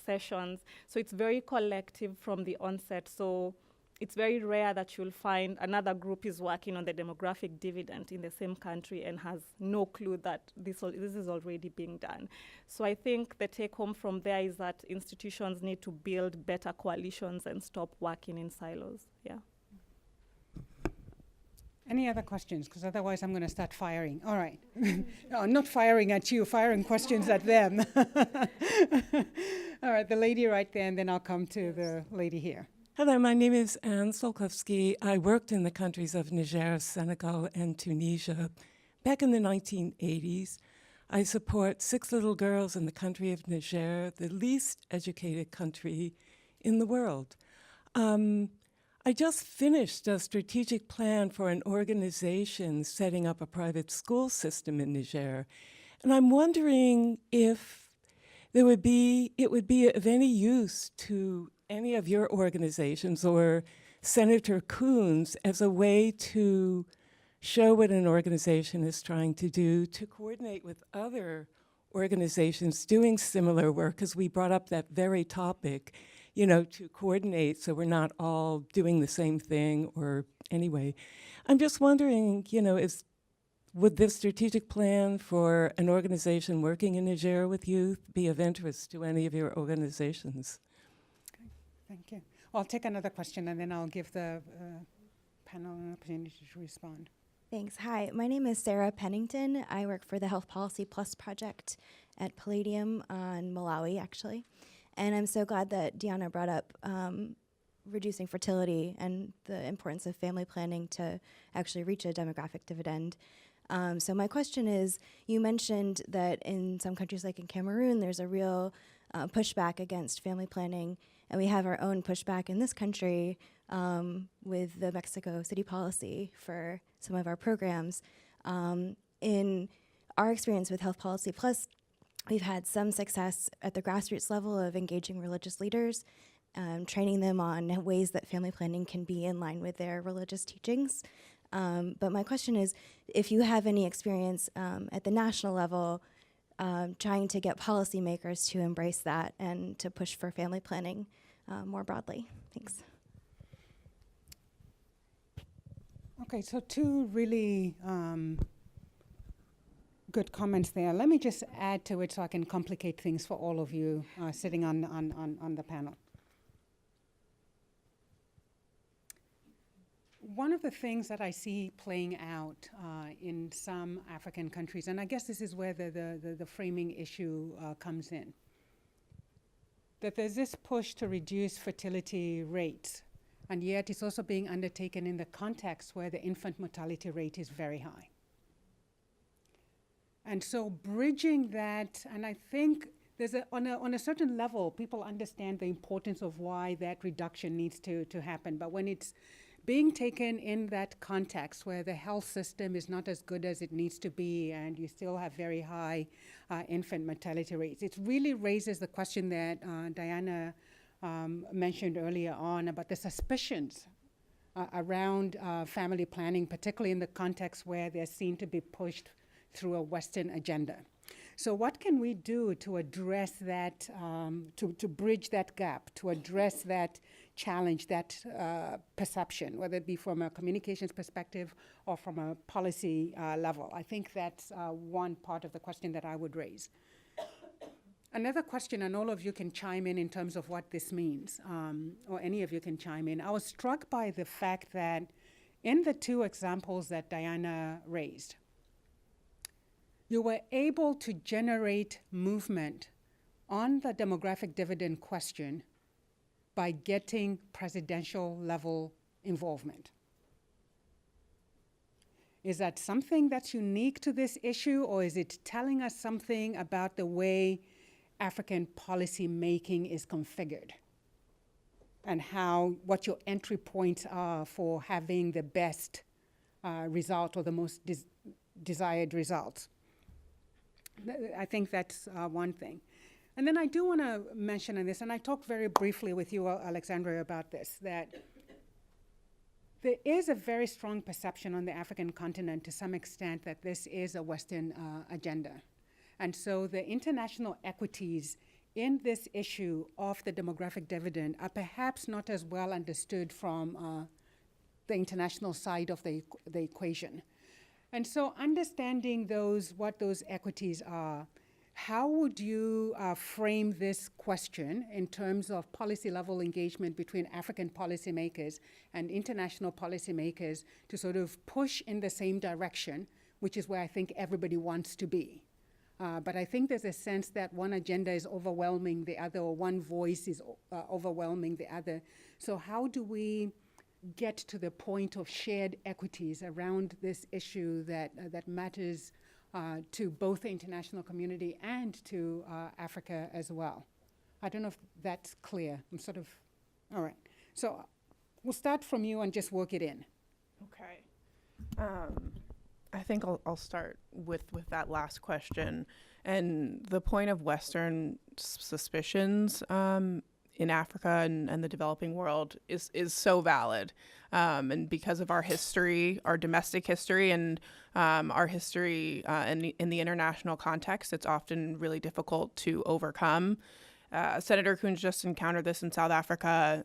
sessions. So it's very collective from the onset. So it's very rare that you'll find another group is working on the demographic dividend in the same country and has no clue that this is already being done. So I think the take home from there is that institutions need to build better coalitions and stop working in silos. Yeah. Any other questions? Because otherwise I'm going to start firing. All right. No, not firing at you, firing questions at them. All right, the lady right there, and then I'll come to the lady here. Hello, my name is Anne Solkowski. I worked in the countries of Niger, Senegal, and Tunisia. Back in the 1980s, I support 6 little girls in the country of Niger, the least educated country in the world. I just finished a strategic plan for an organization setting up a private school system in Niger. And I'm wondering if it would be of any use to any of your organizations or Senator Coons as a way to show what an organization is trying to do, to coordinate with other organizations doing similar work, because we brought up that very topic, you know, to coordinate so we're not all doing the same thing. Or anyway, I'm just wondering, you know, would this strategic plan for an organization working in Niger with youth be of interest to any of your organizations? Thank you. I'll take another question, and then I'll give the panel an opportunity to respond. Thanks. Hi, my name is Sarah Pennington. I work for the Health Policy Plus project at Palladium in Malawi, actually. And I'm so glad that Deanna brought up reducing fertility and the importance of family planning to actually reach a demographic dividend. So my question is, you mentioned that in some countries like in Cameroon, there's a real pushback against family planning. And we have our own pushback in this country with the Mexico City policy for some of our programs. In our experience with Health Policy Plus, we've had some success at the grassroots level of engaging religious leaders, training them on ways that family planning can be in line with their religious teachings. But my question is, if you have any experience at the national level trying to get policymakers to embrace that and to push for family planning more broadly. Thanks. Okay, so 2 really good comments there. Let me just add to it so I can complicate things for all of you sitting on the panel. One of the things that I see playing out in some African countries, and I guess this is where the framing issue comes in, that there's this push to reduce fertility rates, and yet it's also being undertaken in the context where the infant mortality rate is very high. And so bridging that, and I think there's on a certain level, people understand the importance of why that reduction needs to happen. But when it's being taken in that context where the health system is not as good as it needs to be and you still have very high infant mortality rates, it really raises the question that Diana mentioned earlier on about the suspicions around family planning, particularly in the context where they're seen to be pushed through a Western agenda. So what can we do to address that, to bridge that gap, to address that challenge, that perception, whether it be from a communications perspective or from a policy level? I think that's one part of the question that I would raise. Another question, and all of you can chime in terms of what this means, or any of you can chime in. I was struck by the fact that in the two examples that Diana raised, you were able to generate movement on the demographic dividend question by getting presidential level involvement. Is that something that's unique to this issue, or is it telling us something about the way African policy making is configured and what your entry points are for having the best result or the most desired results? I think that's one thing. And then I do want to mention in this, and I talked very briefly with you, Alexandra, about this, that there is a very strong perception on the African continent to some extent that this is a Western agenda. And so the international equities in this issue of the demographic dividend are perhaps not as well understood from the international side of the equation. And so understanding what those equities are, how would you frame this question in terms of policy level engagement between African policymakers and international policymakers to sort of push in the same direction, which is where I think everybody wants to be? But I think there's a sense that one agenda is overwhelming the other, or one voice is overwhelming the other. So how do we get to the point of shared equities around this issue that matters to both the international community and to Africa as well? I don't know if that's clear. All right. So we'll start from you and just work it in. Okay. I think I'll start with that last question. And the point of Western suspicions in Africa and the developing world is so valid. And because of our history, our domestic history, and our history in the international context, it's often really difficult to overcome. Senator Coons just encountered this in South Africa.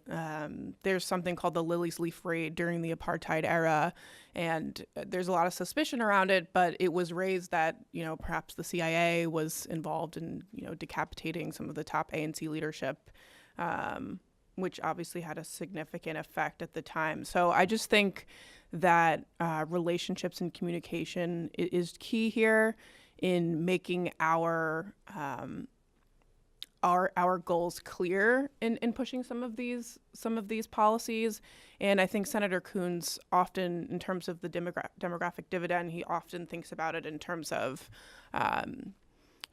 There's something called the Lily's Leaf Raid during the apartheid era, and there's a lot of suspicion around it, but it was raised that, perhaps the CIA was involved in, decapitating some of the top ANC leadership, which obviously had a significant effect at the time. So I just think that relationships and communication is key here in making our goals clear in pushing some of these policies. And I think Senator Coons often, in terms of the demographic dividend, he often thinks about it in terms of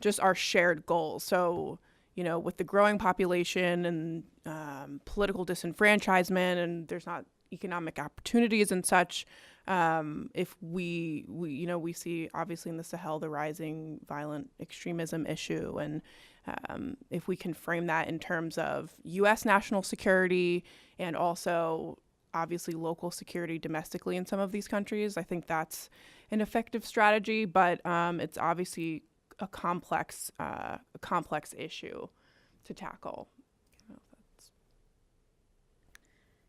just our shared goals. So, with the growing population and political disenfranchisement, and there's not economic opportunities and such, if we see obviously in the Sahel the rising violent extremism issue, and if we can frame that in terms of U.S. national security and also obviously local security domestically in some of these countries, I think that's an effective strategy. But it's obviously a complex issue to tackle.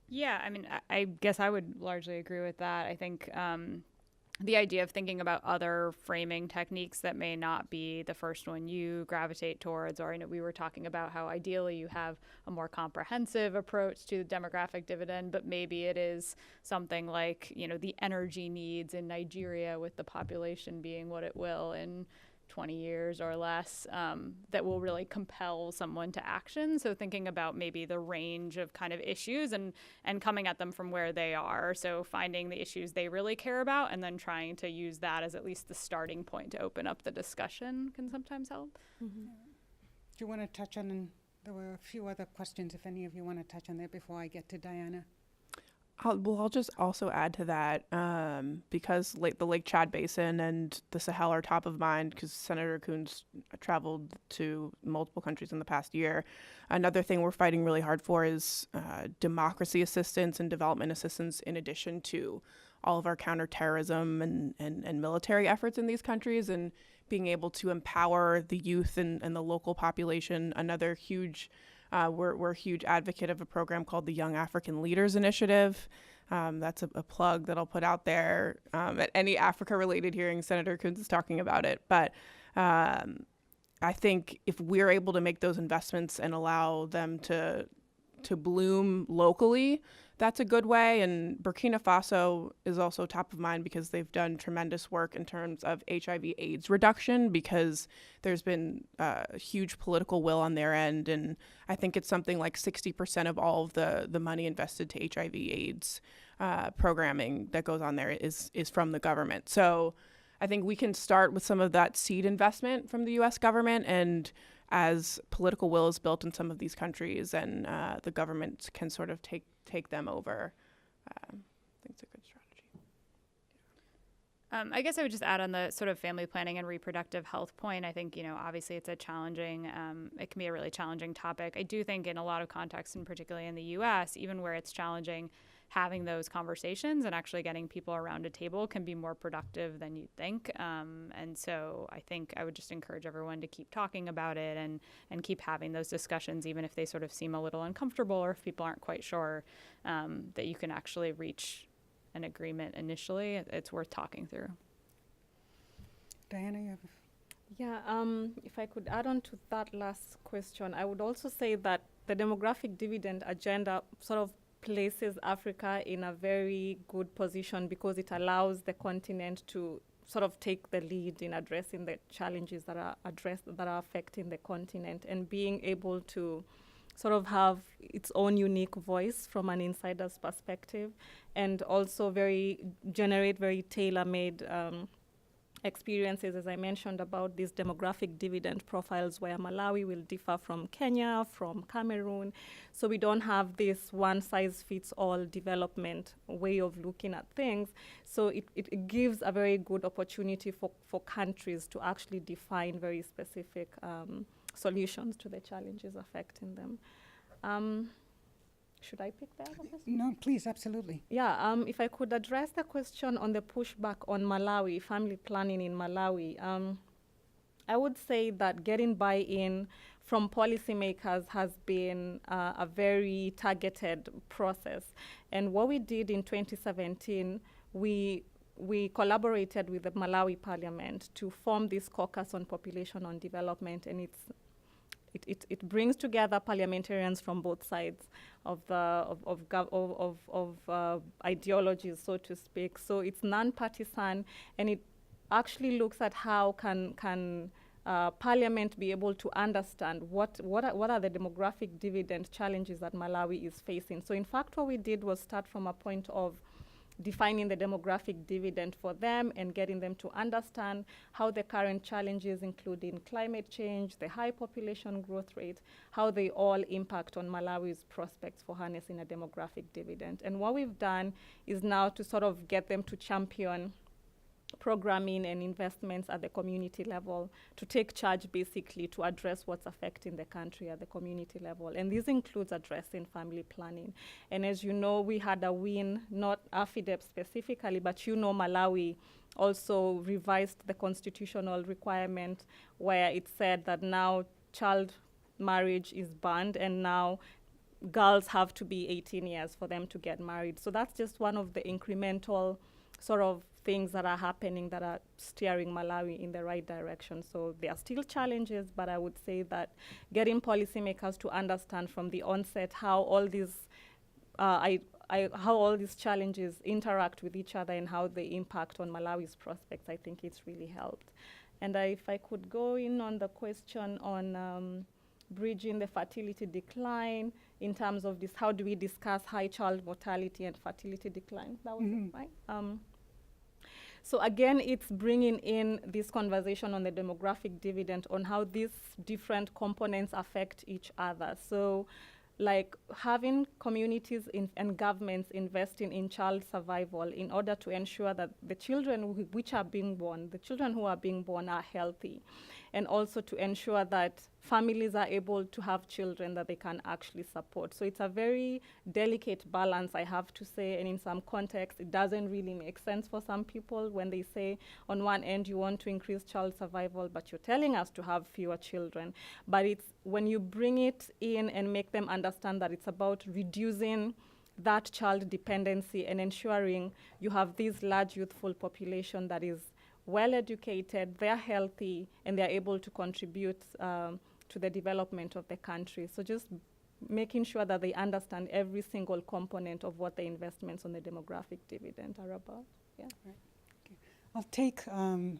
Yeah, I mean, I guess I would largely agree with that. I think the idea of thinking about other framing techniques that may not be the first one you gravitate towards, or we were talking about how ideally you have a more comprehensive approach to the demographic dividend, but maybe it is something like, the energy needs in Nigeria with the population being what it will in 20 years or less that will really compel someone to action. So thinking about maybe the range of kind of issues and coming at them from where they are. So finding the issues they really care about and then trying to use that as at least the starting point to open up the discussion can sometimes help. Do you want to touch on, there were a few other questions, if any of you want to touch on that before I get to Diana. I'll just also add to that because the Lake Chad Basin and the Sahel are top of mind because Senator Coons traveled to multiple countries in the past year. Another thing we're fighting really hard for is democracy assistance and development assistance in addition to all of our counterterrorism and military efforts in these countries, and being able to empower the youth and the local population. Another huge we're a huge advocate of a program called the Young African Leaders Initiative. That's a plug that I'll put out there at any Africa-related hearing. Senator Coons is talking about it. But I think if we're able to make those investments and allow them to bloom locally, that's a good way. And Burkina Faso is also top of mind because they've done tremendous work in terms of HIV/AIDS reduction, because there's been a huge political will on their end. And I think it's something like 60% of all of the money invested to HIV/AIDS programming that goes on there is from the government. So I think we can start with some of that seed investment from the U.S. government, and as political will is built in some of these countries and the government can sort of take them over, I think it's a good strategy. I guess I would just add on the sort of family planning and reproductive health point. I think, obviously it's a challenging, it can be a really challenging topic. I do think in a lot of contexts, and particularly in the U.S., even where it's challenging, having those conversations and actually getting people around a table can be more productive than you'd think. And so I think I would just encourage everyone to keep talking about it and keep having those discussions, even if they sort of seem a little uncomfortable or if people aren't quite sure that you can actually reach an agreement initially. It's worth talking through. Diana, you have if I could add on to that last question, I would also say that the demographic dividend agenda sort of places Africa in a very good position because it allows the continent to sort of take the lead in addressing the challenges that are affecting the continent, and being able to sort of have its own unique voice from an insider's perspective, and also generate very tailor-made experiences, as I mentioned, about these demographic dividend profiles, where Malawi will differ from Kenya, from Cameroon. So we don't have this one-size-fits-all development way of looking at things. So it gives a very good opportunity for countries to actually define very specific solutions to the challenges affecting them. Should I pick that up? No, please, absolutely. Yeah, if I could address the question on the pushback on Malawi, family planning in Malawi, I would say that getting buy-in from policymakers has been a very targeted process. And what we did in 2017, we collaborated with the Malawi Parliament to form this caucus on population on development, and it brings together parliamentarians from both sides of ideologies, so to speak. So it's non-partisan, and it actually looks at how can Parliament be able to understand what are the demographic dividend challenges that Malawi is facing. So in fact, what we did was start from a point of defining the demographic dividend for them and getting them to understand how the current challenges, including climate change, the high population growth rate, how they all impact on Malawi's prospects for harnessing a demographic dividend. And what we've done is now to sort of get them to champion programming and investments at the community level, to take charge basically to address what's affecting the country at the community level. And this includes addressing family planning. And as you know, we had a win, not AFIDEP specifically, but Malawi also revised the constitutional requirement where it said that now child marriage is banned, and now girls have to be 18 years for them to get married. So that's just one of the incremental sort of things that are happening that are steering Malawi in the right direction. So there are still challenges, but I would say that getting policymakers to understand from the onset how all these how all these challenges interact with each other and how they impact on Malawi's prospects, I think it's really helped. And if I could go in on the question on bridging the fertility decline in terms of this, how do we discuss high child mortality and fertility decline? That was it, right? So again, it's bringing in this conversation on the demographic dividend, on how these different components affect each other. So like having communities and governments investing in child survival in order to ensure that the children which are being born, the children who are being born are healthy, and also to ensure that families are able to have children that they can actually support. So it's a very delicate balance, I have to say, and in some contexts, it doesn't really make sense for some people when they say, on one end, you want to increase child survival, but you're telling us to have fewer children. But it's when you bring it in and make them understand that it's about reducing that child dependency and ensuring you have this large youthful population that is well educated, they're healthy, and they're able to contribute to the development of the country. So just making sure that they understand every single component of what the investments on the demographic dividend are about. Yeah. Right. Okay. I'll take some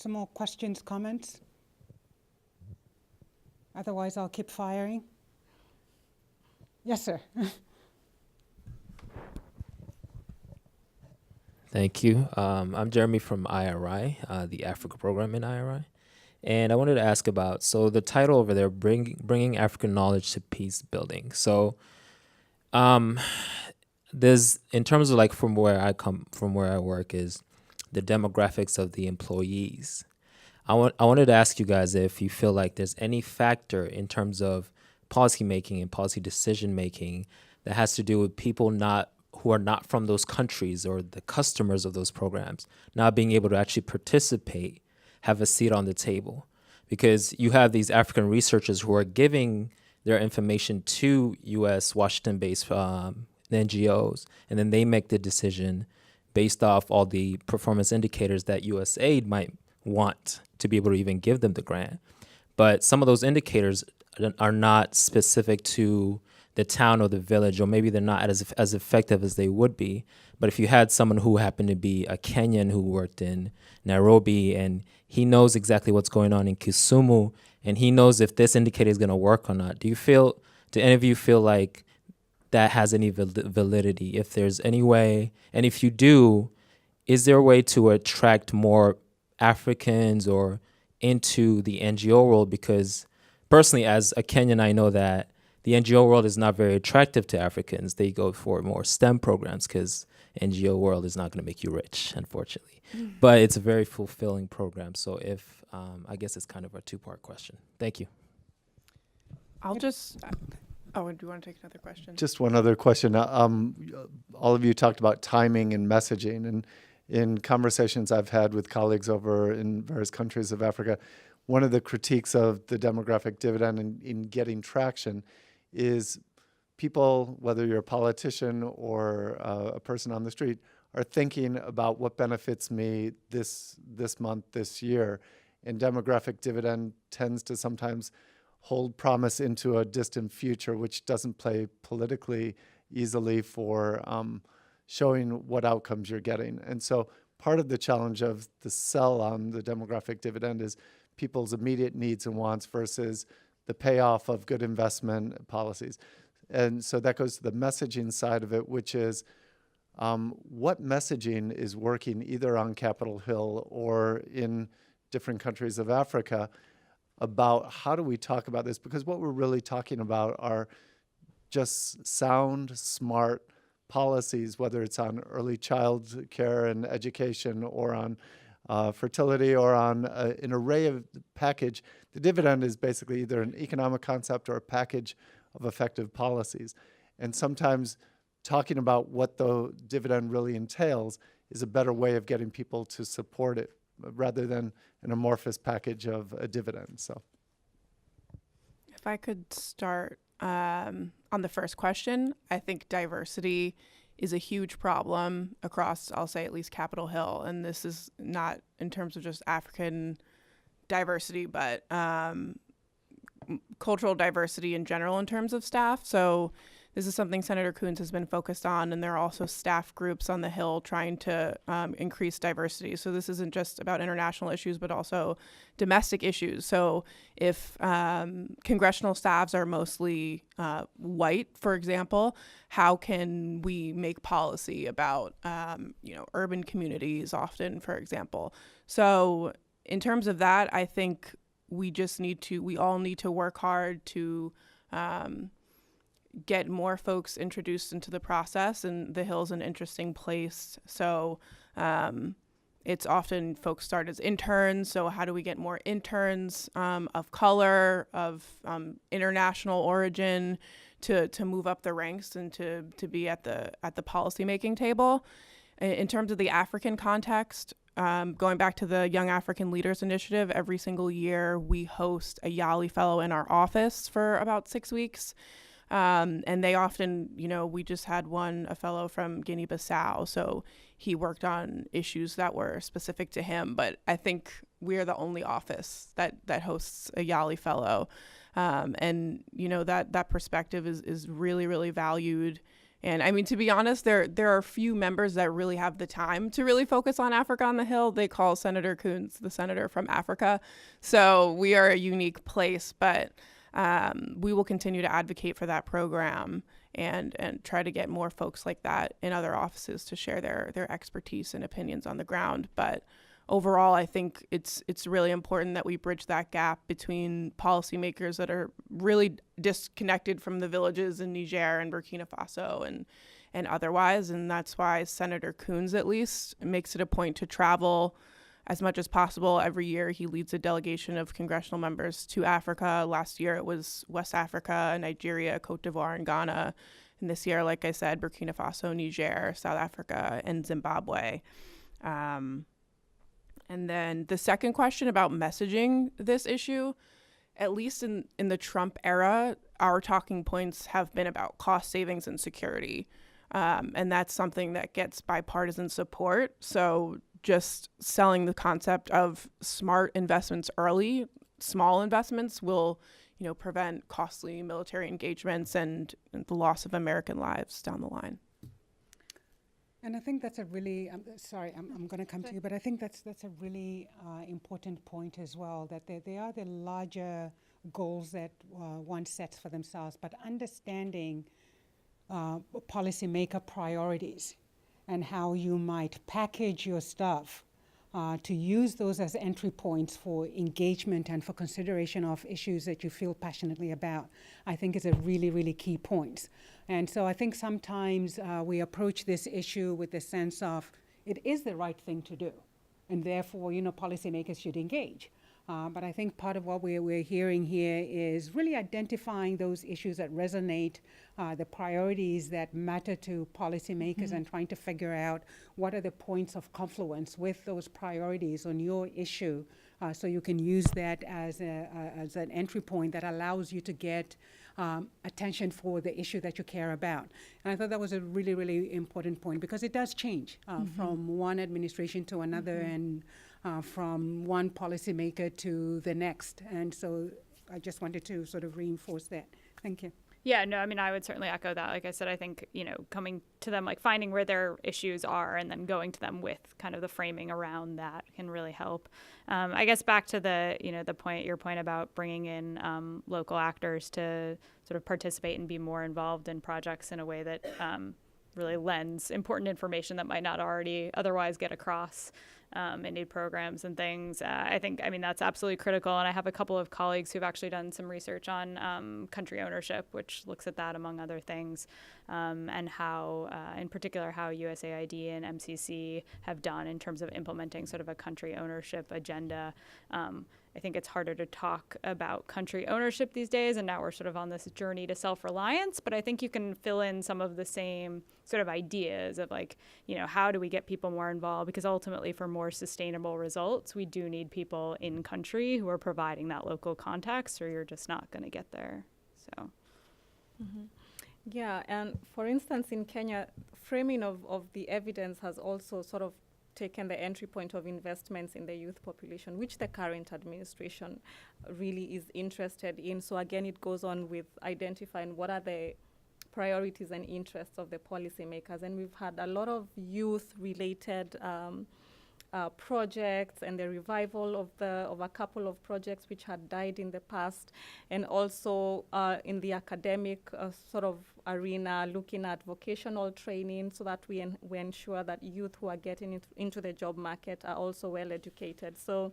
more questions, comments. Otherwise, I'll keep firing. Yes, sir. Thank you. I'm Jeremy from IRI, the Africa program in IRI. And I wanted to ask about, so the title over there, Bringing African Knowledge to Peacebuilding. So there's, in terms of like from where I work is the demographics of the employees. I wanted to ask you guys if you feel like there's any factor in terms of policy making and policy decision making that has to do with people who are not from those countries or the customers of those programs not being able to actually participate, have a seat on the table. Because you have these African researchers who are giving their information to U.S. Washington-based NGOs, and then they make the decision based off all the performance indicators that USAID might want to be able to even give them the grant. But some of those indicators are not specific to the town or the village, or maybe they're not as effective as they would be. But if you had someone who happened to be a Kenyan who worked in Nairobi, and he knows exactly what's going on in Kisumu, and he knows if this indicator is going to work or not, do any of you feel like that has any validity? If there's any way, and if you do, is there a way to attract more Africans or into the NGO world? Because personally, as a Kenyan, I know that the NGO world is not very attractive to Africans. They go for more STEM programs because NGO world is not going to make you rich, unfortunately. But it's a very fulfilling program. So if, I guess it's kind of a two-part question. Thank you. I'll just, do you want to take another question? Just one other question. All of you talked about timing and messaging, and in conversations I've had with colleagues over in various countries of Africa, one of the critiques of the demographic dividend in getting traction is people, whether you're a politician or a person on the street, are thinking about what benefits me this month, this year. And demographic dividend tends to sometimes hold promise into a distant future, which doesn't play politically easily for showing what outcomes you're getting. And so part of the challenge of the sell on the demographic dividend is people's immediate needs and wants versus the payoff of good investment policies. And so that goes to the messaging side of it, which is what messaging is working either on Capitol Hill or in different countries of Africa about how do we talk about this? Because what we're really talking about are just sound, smart policies, whether it's on early child care and education or on fertility or on an array of package. The dividend is basically either an economic concept or a package of effective policies. And sometimes talking about what the dividend really entails is a better way of getting people to support it rather than an amorphous package of a dividend. So, if I could start on the first question, I think diversity is a huge problem across, I'll say, at least Capitol Hill. And this is not in terms of just African diversity, but cultural diversity in general in terms of staff. So this is something Senator Coons has been focused on, and there are also staff groups on the Hill trying to increase diversity. So this isn't just about international issues, but also domestic issues. So if congressional staffs are mostly white, for example, how can we make policy about, urban communities often, for example? So in terms of that, I think we all need to work hard to get more folks introduced into the process, and the Hill's an interesting place. So it's often folks start as interns. So how do we get more interns of color, of international origin to move up the ranks and to be at the policymaking table? In terms of the African context, going back to the Young African Leaders Initiative, every single year we host a Yali Fellow in our office for about 6 weeks. And they often, we just had a fellow from Guinea-Bissau, so he worked on issues that were specific to him. But I think we're the only office that hosts a Yali Fellow. And, that perspective is really, really valued. And I mean, to be honest, there are few members that really have the time to really focus on Africa on the Hill. They call Senator Coons the senator from Africa. So we are a unique place, but we will continue to advocate for that program and try to get more folks like that in other offices to share their expertise and opinions on the ground. But overall, I think it's really important that we bridge that gap between policymakers that are really disconnected from the villages in Niger and Burkina Faso and otherwise. And that's why Senator Coons, at least, makes it a point to travel as much as possible. Every year, he leads a delegation of congressional members to Africa. Last year, it was West Africa, Nigeria, Cote d'Ivoire, and Ghana. And this year, like I said, Burkina Faso, Niger, South Africa, and Zimbabwe. And then the second question about messaging this issue, at least in the Trump era, our talking points have been about cost savings and security. And that's something that gets bipartisan support. So just selling the concept of smart investments early, small investments will, prevent costly military engagements and the loss of American lives down the line. And I think that's a really, I'm going to come to you, but I think that's a really important point as well, that they are the larger goals that one sets for themselves, but understanding policymaker priorities and how you might package your stuff to use those as entry points for engagement and for consideration of issues that you feel passionately about, I think is a really, really key point. And so I think sometimes we approach this issue with the sense of it is the right thing to do, and therefore, policymakers should engage. But I think part of what we're hearing here is really identifying those issues that resonate, the priorities that matter to policymakers, and trying to figure out what are the points of confluence with those priorities on your issue, so you can use that as an entry point that allows you to get attention for the issue that you care about. And I thought that was a really, really important point, because it does change from one administration to another, and from one policymaker to the next. And so I just wanted to sort of reinforce that. Thank you. Yeah, no, I mean, I would certainly echo that. Like I said, I think, coming to them, like finding where their issues are and then going to them with kind of the framing around that can really help. I guess back to your point about bringing in local actors to sort of participate and be more involved in projects in a way that really lends important information that might not already otherwise get across in aid programs and things. I mean, that's absolutely critical. And I have a couple of colleagues who've actually done some research on country ownership, which looks at that among other things, and how, in particular, how USAID and MCC have done in terms of implementing sort of a country ownership agenda. I think it's harder to talk about country ownership these days, and now we're sort of on this journey to self-reliance, but I think you can fill in some of the same sort of ideas of like, how do we get people more involved? Because ultimately for more sustainable results, we do need people in country who are providing that local context, or you're just not going to get there. So. Mm-hmm. Yeah, and for instance, in Kenya, framing of the evidence has also sort of taken the entry point of investments in the youth population, which the current administration really is interested in. So again, it goes on with identifying what are the priorities and interests of the policymakers. And we've had a lot of youth-related projects and the revival of a couple of projects which had died in the past, and also in the academic sort of arena, looking at vocational training so that we ensure that youth who are getting into the job market are also well educated. So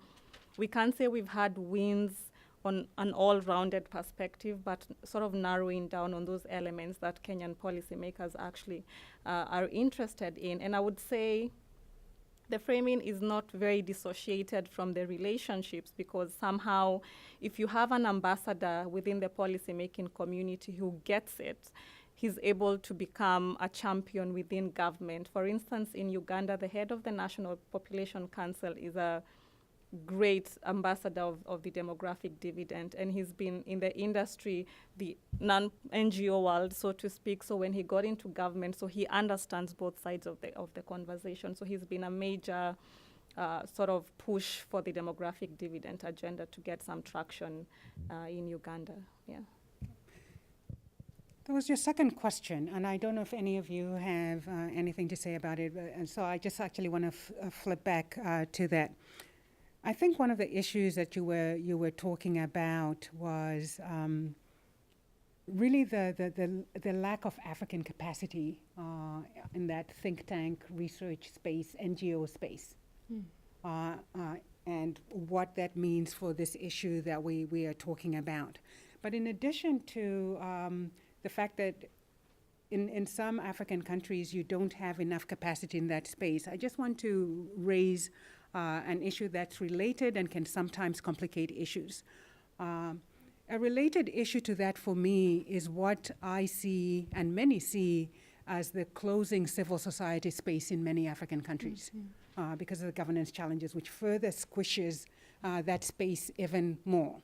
we can't say we've had wins on an all-rounded perspective, but sort of narrowing down on those elements that Kenyan policymakers actually are interested in. And I would say the framing is not very dissociated from the relationships, because somehow if you have an ambassador within the policymaking community who gets it, he's able to become a champion within government. For instance, in Uganda, the head of the National Population Council is a great ambassador of the demographic dividend, and he's been in the industry, the non-NGO world, so to speak. So when he got into government, so he understands both sides of the conversation. So he's been a major sort of push for the demographic dividend agenda to get some traction in Uganda. Yeah. That was your second question, and I don't know if any of you have anything to say about it. And so I just actually want to flip back to that. I think one of the issues that you were talking about was really the lack of African capacity in that think tank research space, NGO space, and what that means for this issue that we are talking about. But in addition to the fact that in some African countries you don't have enough capacity in that space, I just want to raise an issue that's related and can sometimes complicate issues. A related issue to that for me is what I see and many see as the closing civil society space in many African countries because of the governance challenges, which further squishes that space even more.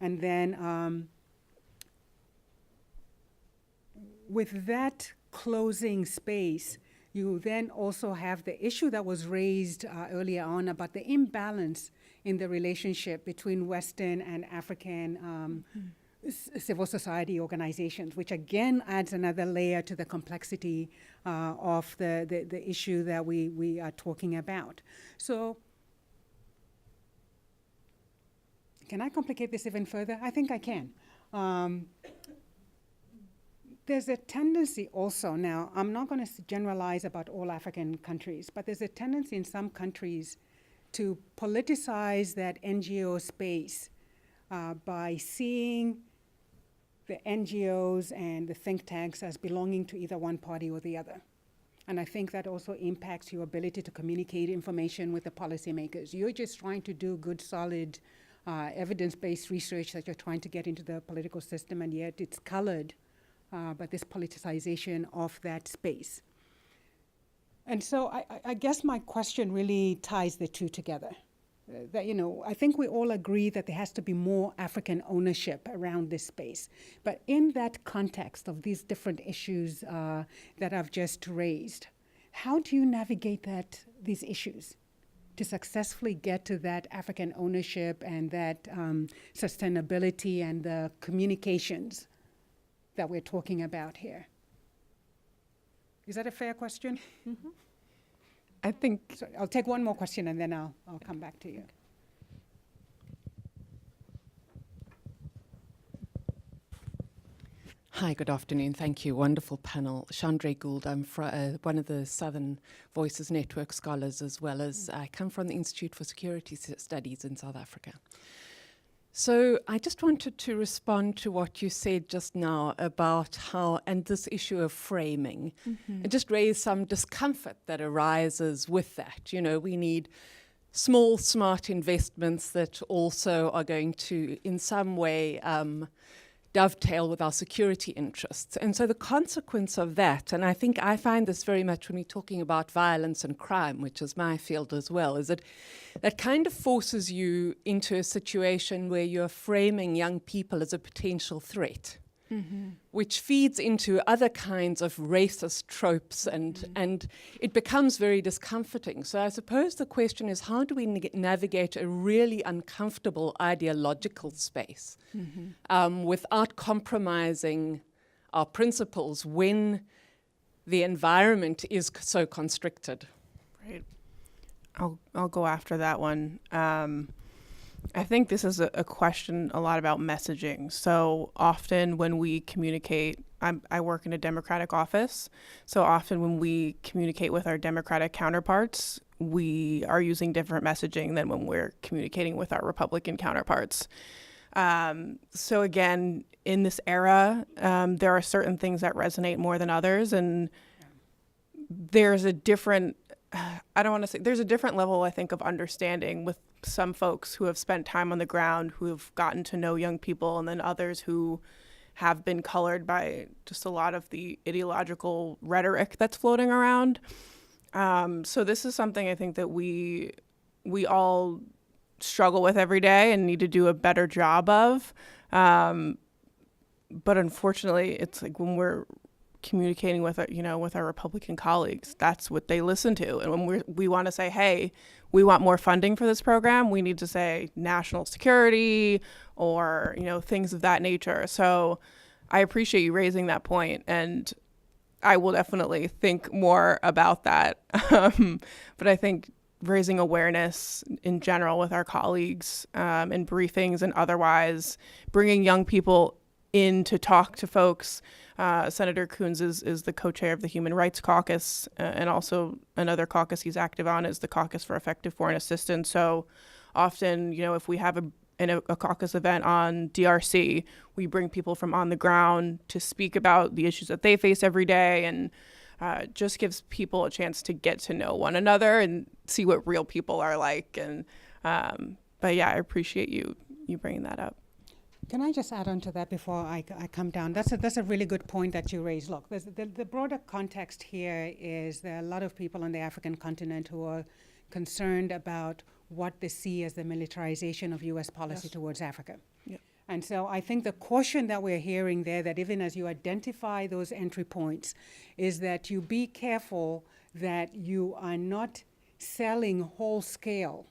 And then with that closing space, you then also have the issue that was raised earlier on about the imbalance in the relationship between Western and African civil society organizations, which again adds another layer to the complexity of the issue that we are talking about. So, can I complicate this even further? I think I can. There's a tendency also now, I'm not going to generalize about all African countries, but there's a tendency in some countries to politicize that NGO space by seeing the NGOs and the think tanks as belonging to either one party or the other. And I think that also impacts your ability to communicate information with the policymakers. You're just trying to do good, solid, evidence-based research that you're trying to get into the political system, and yet it's colored but this politicization of that space. And so I guess my question really ties the two together. That, you know, I think we all agree that there has to be more African ownership around this space. But in that context of these different issues that I've just raised, how do you navigate these issues to successfully get to that African ownership and that sustainability and the communications that we're talking about here? Is that a fair question? Mm-hmm. I think so. I'll take one more question and then I'll come back to you. Hi, good afternoon. Thank you. Wonderful panel. Chandra Gould. I'm one of the Southern Voices Network scholars, as well as I come from the Institute for Security Studies in South Africa. So I just wanted to respond to what you said just now about how, and this issue of framing, and just raise some discomfort that arises with that. You know, we need small, smart investments that also are going to, in some way, dovetail with our security interests. And so the consequence of that, and I think I find this very much when we're talking about violence and crime, which is my field as well, is that that kind of forces you into a situation where you're framing young people as a potential threat, which feeds into other kinds of racist tropes, and it becomes very discomforting. So I suppose the question is, how do we navigate a really uncomfortable ideological space without compromising our principles when the environment is so constricted? Right. I'll go after that one. I think this is a question a lot about messaging. So often when we communicate, I work in a Democratic office. So often when we communicate with our Democratic counterparts, we are using different messaging than when we're communicating with our Republican counterparts. So again, in this era, there are certain things that resonate more than others. And there's a different, there's a different level, I think, of understanding with some folks who have spent time on the ground, who have gotten to know young people, and then others who have been colored by just a lot of the ideological rhetoric that's floating around. So this is something I think that we all struggle with every day and need to do a better job of. But unfortunately, it's like when we're communicating with our Republican colleagues, that's what they listen to. And when we want to say, hey, we want more funding for this program, we need to say national security or, things of that nature. So I appreciate you raising that point, and I will definitely think more about that. But I think raising awareness in general with our colleagues in briefings and otherwise, bringing young people in to talk to folks. Senator Coons is the co-chair of the Human Rights Caucus, and also another caucus he's active on is the Caucus for Effective Foreign Assistance. So often, if we have a caucus event on DRC, we bring people from on the ground to speak about the issues that they face every day, and just gives people a chance to get to know one another and see what real people are like. And but yeah, I appreciate you bringing that up. Can I just add on to that before I come down? That's a really good point that you raised. Look, the broader context here is there are a lot of people on the African continent who are concerned about what they see as the militarization of U.S. policy towards Africa. Yep. And so I think the caution that we're hearing there, that even as you identify those entry points, is that you be careful that you are not selling whole scale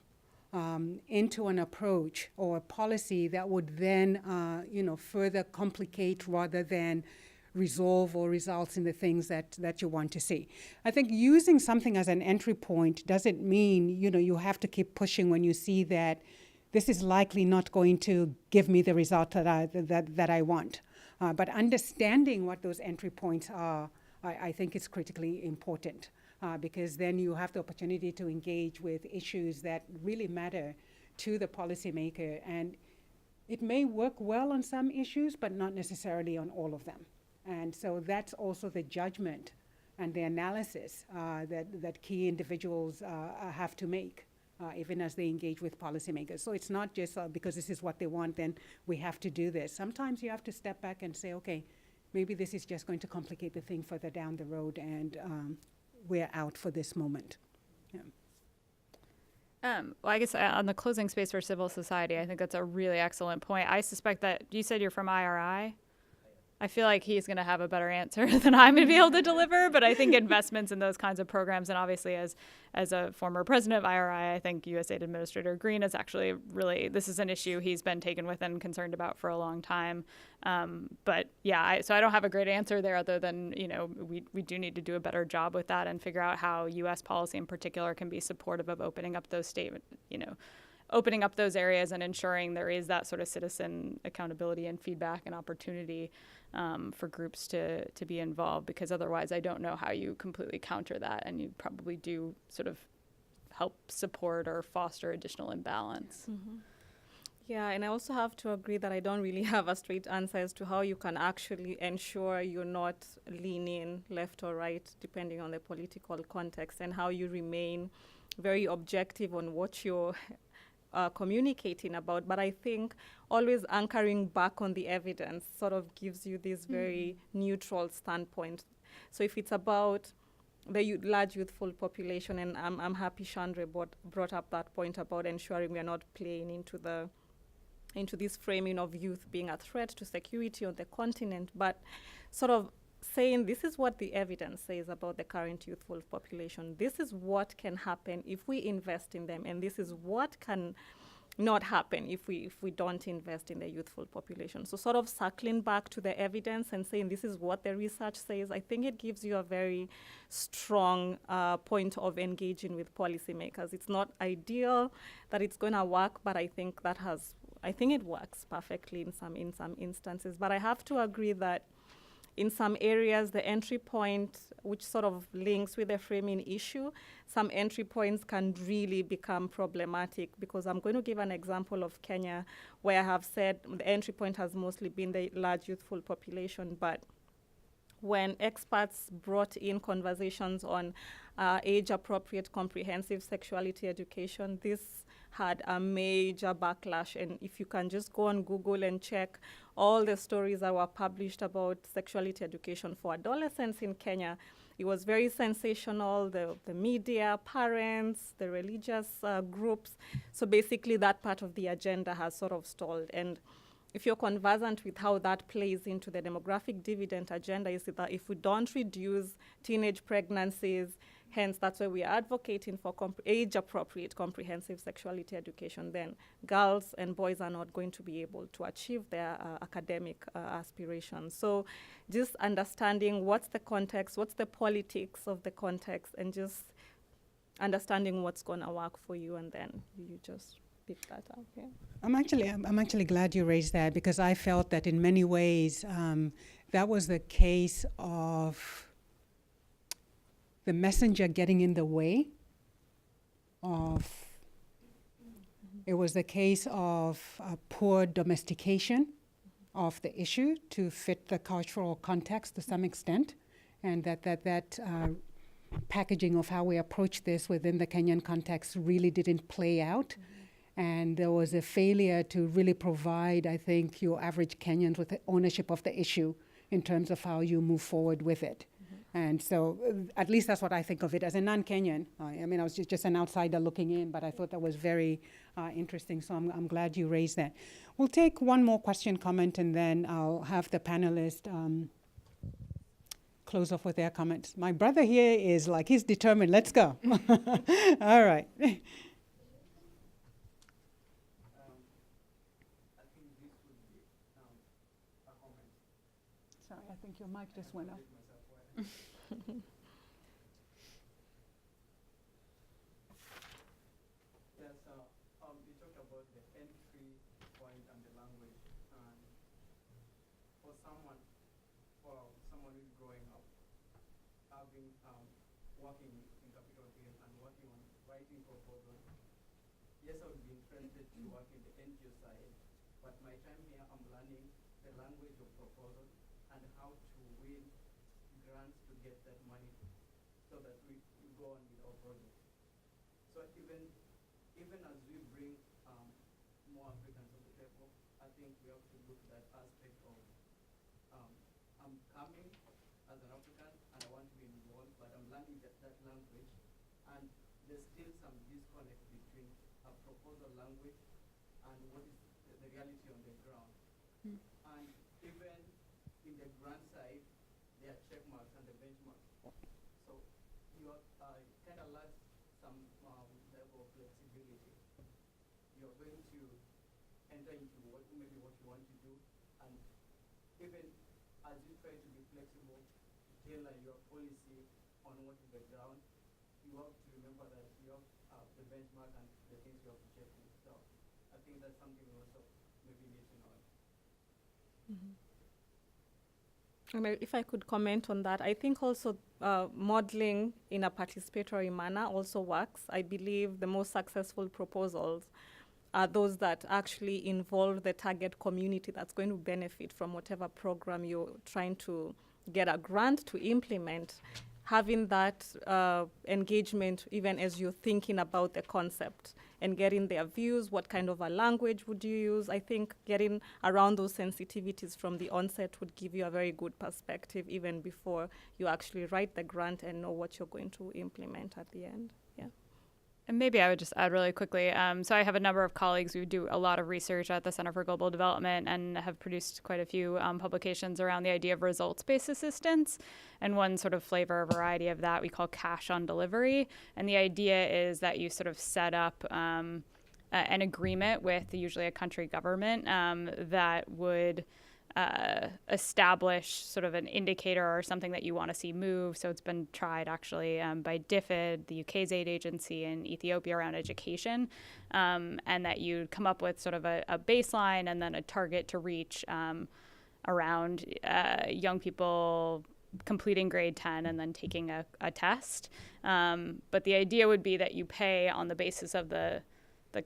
into an approach or a policy that would then, further complicate rather than resolve or results in the things that you want to see. I think using something as an entry point doesn't mean, you have to keep pushing when you see that this is likely not going to give me the result that I want. But understanding what those entry points are, I think is critically important. Because then you have the opportunity to engage with issues that really matter to the policymaker. And it may work well on some issues, but not necessarily on all of them. And so that's also the judgment and the analysis that key individuals have to make, even as they engage with policymakers. So it's not just because this is what they want, then we have to do this. Sometimes you have to step back and say, okay, maybe this is just going to complicate the thing further down the road, and we're out for this moment. Yeah. Well, I guess on the closing space for civil society, I think that's a really excellent point. I suspect that you said you're from IRI. I feel like he's going to have a better answer than I'm going to be able to deliver, but I think investments in those kinds of programs, and obviously as a former president of IRI, I think USAID Administrator Green is actually really, this is an issue he's been taken with and concerned about for a long time. But yeah, so I don't have a great answer there other than, we do need to do a better job with that and figure out how U.S. policy in particular can be supportive of opening up those opening up those areas and ensuring there is that sort of citizen accountability and feedback and opportunity for groups to be involved, because otherwise I don't know how you completely counter that, and you probably do sort of help support or foster additional imbalance. Mm-hmm. Yeah, and I also have to agree that I don't really have a straight answer as to how you can actually ensure you're not leaning left or right, depending on the political context, and how you remain very objective on what you're communicating about. But I think always anchoring back on the evidence sort of gives you this very neutral standpoint. So if it's about the large youthful population, and I'm happy Chandra brought up that point about ensuring we are not playing into this framing of youth being a threat to security on the continent, but sort of saying this is what the evidence says about the current youthful population. This is what can happen if we invest in them, and this is what can not happen if we don't invest in the youthful population. So sort of circling back to the evidence and saying this is what the research says, I think it gives you a very strong point of engaging with policymakers. It's not ideal that it's going to work, but I think it works perfectly in some instances. But I have to agree that in some areas, the entry point, which sort of links with the framing issue, some entry points can really become problematic, because I'm going to give an example of Kenya, where I have said the entry point has mostly been the large youthful population, but when experts brought in conversations on age-appropriate comprehensive sexuality education, this had a major backlash. And if you can just go on Google and check all the stories that were published about sexuality education for adolescents in Kenya, it was very sensational, the media, parents, the religious groups. So basically that part of the agenda has sort of stalled. And if you're conversant with how that plays into the demographic dividend agenda, is that if we don't reduce teenage pregnancies, hence that's why we are advocating for age-appropriate comprehensive sexuality education, then girls and boys are not going to be able to achieve their academic aspirations. So just understanding what's the context, what's the politics of the context, and just understanding what's going to work for you, and then you just pick that up. Yeah. I'm actually glad you raised that, because I felt that in many ways that was the case of the messenger getting in the way of, it was the case of poor domestication of the issue to fit the cultural context to some extent, and that packaging of how we approach this within the Kenyan context really didn't play out. And there was a failure to really provide, I think, your average Kenyans with the ownership of the issue in terms of how you move forward with it. And so at least that's what I think of it as a non-Kenyan. I mean, I was just an outsider looking in, but I thought that was very interesting. So I'm glad you raised that. We'll take one more question, comment, and then I'll have the panelists close off with their comments. My brother here is like, he's determined. Let's go. All right. Sorry, I think your mic just went off. Yes, you talked about the entry point and the language, and for someone who's growing up, having working in Capitol Hill and working on writing proposals, yes, I would be interested to work in the NGO side, but my time here, I'm learning the language of proposals and how to win grants to get that money so that we go on with our project. So even as we bring more Africans to the table, I think we have to look at that aspect of I'm coming as an African and I want to be involved, but I'm learning that language, and there's still some disconnect between a proposal language and what is the reality on the ground. And even in the grant side, there are check marks and the benchmarks. So you kind of lack some level of flexibility. You're going to enter into what you want to do, and even as you try to be flexible, tailor your policy on what is the ground, you have to remember that you have the benchmark and the things you have to check with. So I think that's something we also maybe need to know. If I could comment on that, I think also modeling in a participatory manner also works. I believe the most successful proposals are those that actually involve the target community that's going to benefit from whatever program you're trying to get a grant to implement. Having that engagement even as you're thinking about the concept and getting their views, what kind of a language would you use? I think getting around those sensitivities from the onset would give you a very good perspective even before you actually write the grant and know what you're going to implement at the end. Yeah. And maybe I would just add really quickly. So I have a number of colleagues who do a lot of research at the Center for Global Development and have produced quite a few publications around the idea of results-based assistance. And one sort of flavor or variety of that we call cash on delivery. And the idea is that you sort of set up an agreement with usually a country government that would establish sort of an indicator or something that you want to see move. So it's been tried actually by DFID, the UK's aid agency in Ethiopia around education, and that you come up with sort of a baseline and then a target to reach around young people completing grade 10 and then taking a test. But the idea would be that you pay on the basis of the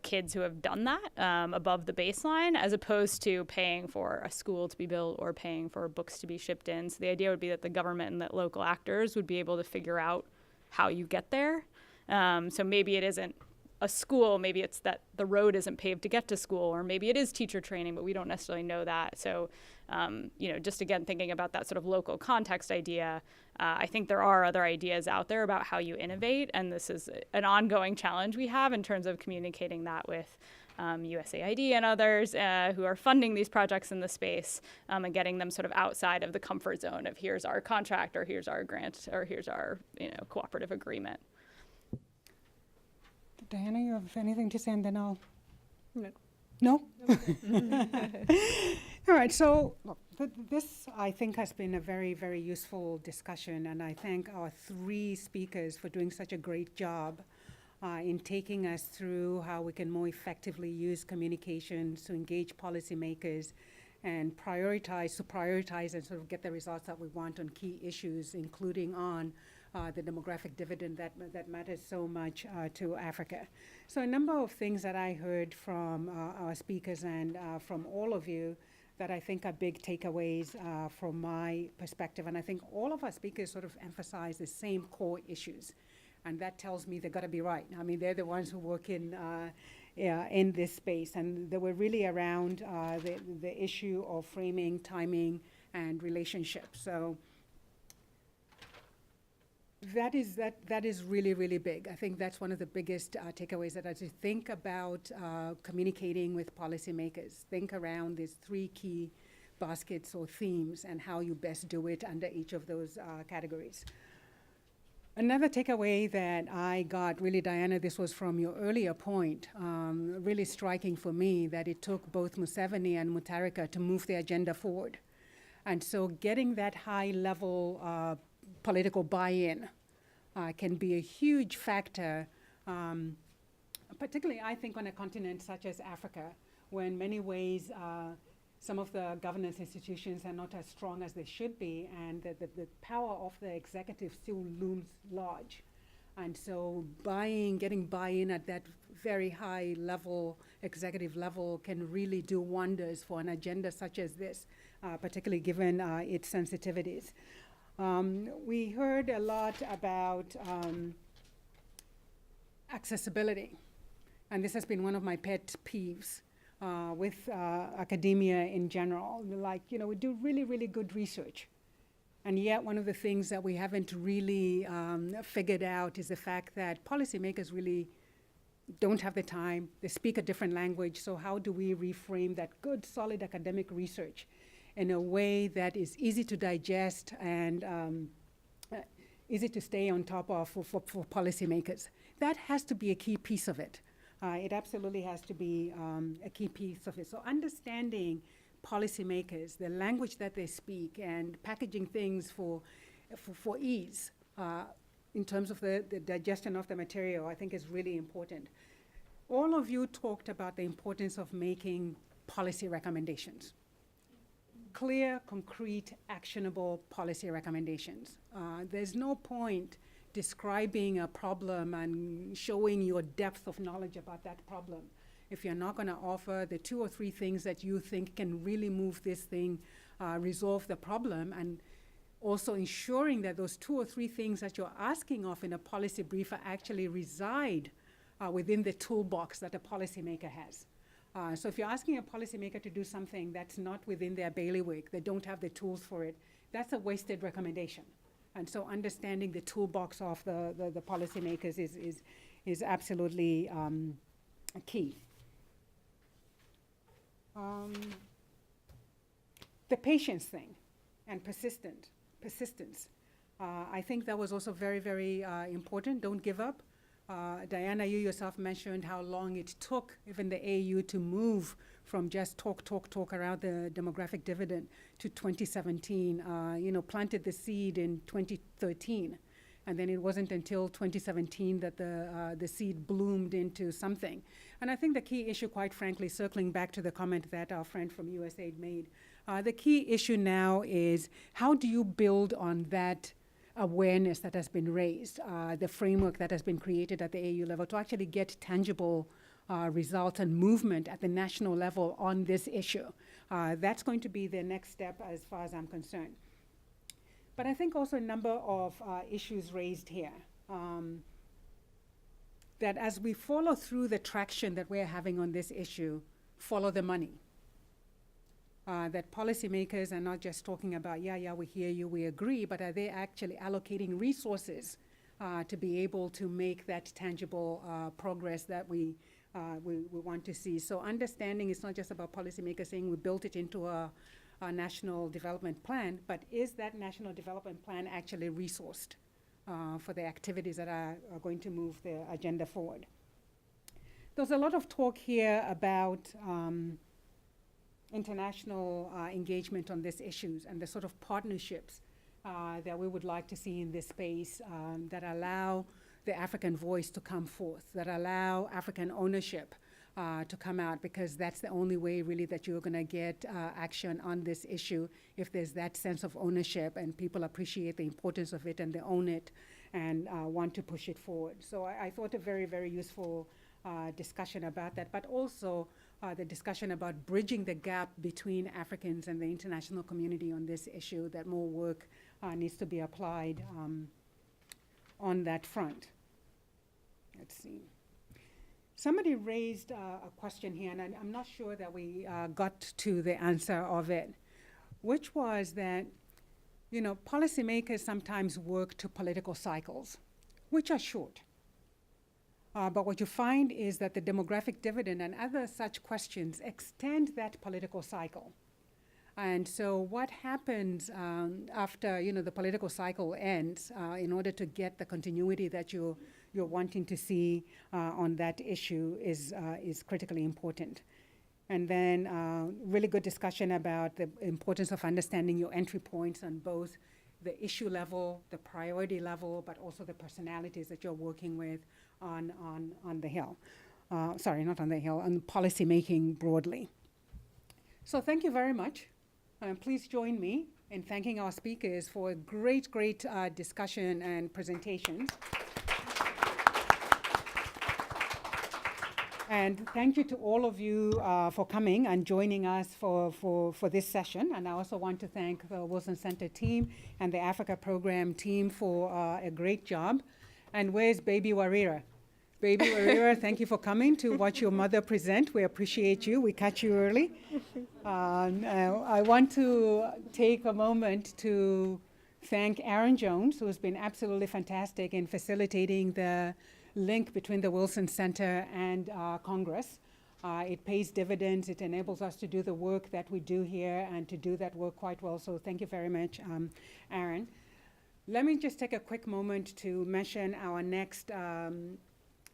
kids who have done that above the baseline, as opposed to paying for a school to be built or paying for books to be shipped in. So the idea would be that the government and that local actors would be able to figure out how you get there. So maybe it isn't a school, maybe it's that the road isn't paved to get to school, or maybe it is teacher training, but we don't necessarily know that. So, just again, thinking about that sort of local context idea, I think there are other ideas out there about how you innovate, and this is an ongoing challenge we have in terms of communicating that with USAID and others who are funding these projects in the space, and getting them sort of outside of the comfort zone of here's our contract, or here's our grant, or here's our cooperative agreement. Diana, you have anything to say, and then I'll... No. No? All right, so look, this, I think, has been a very, very useful discussion, and I thank our three speakers for doing such a great job in taking us through how we can more effectively use communications to engage policymakers and prioritize and sort of get the results that we want on key issues, including on the demographic dividend that matters so much to Africa. So a number of things that I heard from our speakers and from all of you that I think are big takeaways from my perspective. And I think all of our speakers sort of emphasize the same core issues. And that tells me they've got to be right. I mean, they're the ones who work in this space. And they were really around the issue of framing, timing, and relationships. So that is really, really big. I think that's one of the biggest takeaways, that as you think about communicating with policymakers, think around these three key baskets or themes and how you best do it under each of those categories. Another takeaway that I got, really, Diana, this was from your earlier point, really striking for me, that it took both Museveni and Mutharika to move the agenda forward. And so getting that high-level political buy-in can be a huge factor, particularly, I think, on a continent such as Africa, where in many ways some of the governance institutions are not as strong as they should be, and the power of the executive still looms large. And so getting buy-in at that very high level, executive level, can really do wonders for an agenda such as this, particularly given its sensitivities. We heard a lot about accessibility, and this has been one of my pet peeves with academia in general. Like, we do really, really good research, and yet one of the things that we haven't really figured out is the fact that policymakers really don't have the time. They speak a different language, so how do we reframe that good, solid academic research in a way that is easy to digest and easy to stay on top of for policymakers? That has to be a key piece of it. It absolutely has to be a key piece of it. So understanding policymakers, the language that they speak, and packaging things for ease in terms of the digestion of the material, I think is really important. All of you talked about the importance of making policy recommendations. Clear, concrete, actionable policy recommendations. There's no point describing a problem and showing your depth of knowledge about that problem if you're not going to offer the 2 or 3 things that you think can really move this thing, resolve the problem, and also ensuring that those 2 or 3 things that you're asking of in a policy brief actually reside within the toolbox that a policymaker has. So if you're asking a policymaker to do something that's not within their bailiwick, they don't have the tools for it, that's a wasted recommendation. And so understanding the toolbox of the policymakers is absolutely key. The patience thing and persistence. I think that was also very, very important. Don't give up. Diana, you yourself mentioned how long it took even the AU to move from just talk around the demographic dividend to 2017, planted the seed in 2013. And then it wasn't until 2017 that the seed bloomed into something. And I think the key issue, quite frankly, circling back to the comment that our friend from USAID made, the key issue now is how do you build on that awareness that has been raised, the framework that has been created at the AU level to actually get tangible results and movement at the national level on this issue. That's going to be the next step as far as I'm concerned. But I think also a number of issues raised here. That as we follow through the traction that we're having on this issue, follow the money. That policymakers are not just talking about, yeah, we hear you, we agree, but are they actually allocating resources to be able to make that tangible progress that we want to see? So understanding it's not just about policymakers saying we built it into a national development plan, but is that national development plan actually resourced for the activities that are going to move the agenda forward? There's a lot of talk here about international engagement on these issues and the sort of partnerships that we would like to see in this space that allow the African voice to come forth, that allow African ownership to come out, because that's the only way really that you're going to get action on this issue, if there's that sense of ownership and people appreciate the importance of it and they own it and want to push it forward. So I thought a very, very useful discussion about that, but also the discussion about bridging the gap between Africans and the international community on this issue, that more work needs to be applied on that front. Let's see. Somebody raised a question here, and I'm not sure that we got to the answer of it, which was that, policymakers sometimes work to political cycles, which are short. But what you find is that the demographic dividend and other such questions extend that political cycle. And so what happens after the political cycle ends in order to get the continuity that you're wanting to see on that issue is critically important. And then really good discussion about the importance of understanding your entry points on both the issue level, the priority level, but also the personalities that you're working with on the Hill. Sorry, not on the Hill, on policy making broadly. So thank you very much. Please join me in thanking our speakers for a great discussion and presentations. And thank you to all of you for coming and joining us for this session. And I also want to thank the Wilson Center team and the Africa Program team for a great job. And where's baby Warira? Baby Warira, thank you for coming to watch your mother present. We appreciate you. We catch you early. I want to take a moment to thank Erin Jones, who has been absolutely fantastic in facilitating the link between the Wilson Center and Congress. It pays dividends. It enables us to do the work that we do here and to do that work quite well. So thank you very much, Erin. Let me just take a quick moment to mention our next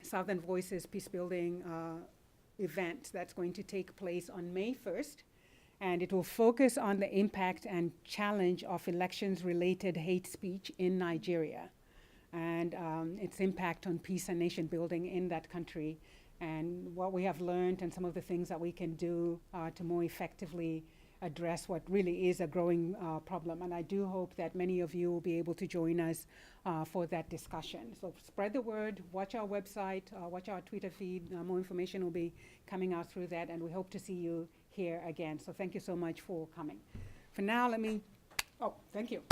Southern Voices Peacebuilding event that's going to take place on May 1st. And it will focus on the impact and challenge of elections-related hate speech in Nigeria, and its impact on peace and nation building in that country, and what we have learned and some of the things that we can do to more effectively address what really is a growing problem. And I do hope that many of you will be able to join us for that discussion. So spread the word, watch our website, watch our Twitter feed. More information will be coming out through that, and we hope to see you here again. So thank you so much for coming. For now, thank you.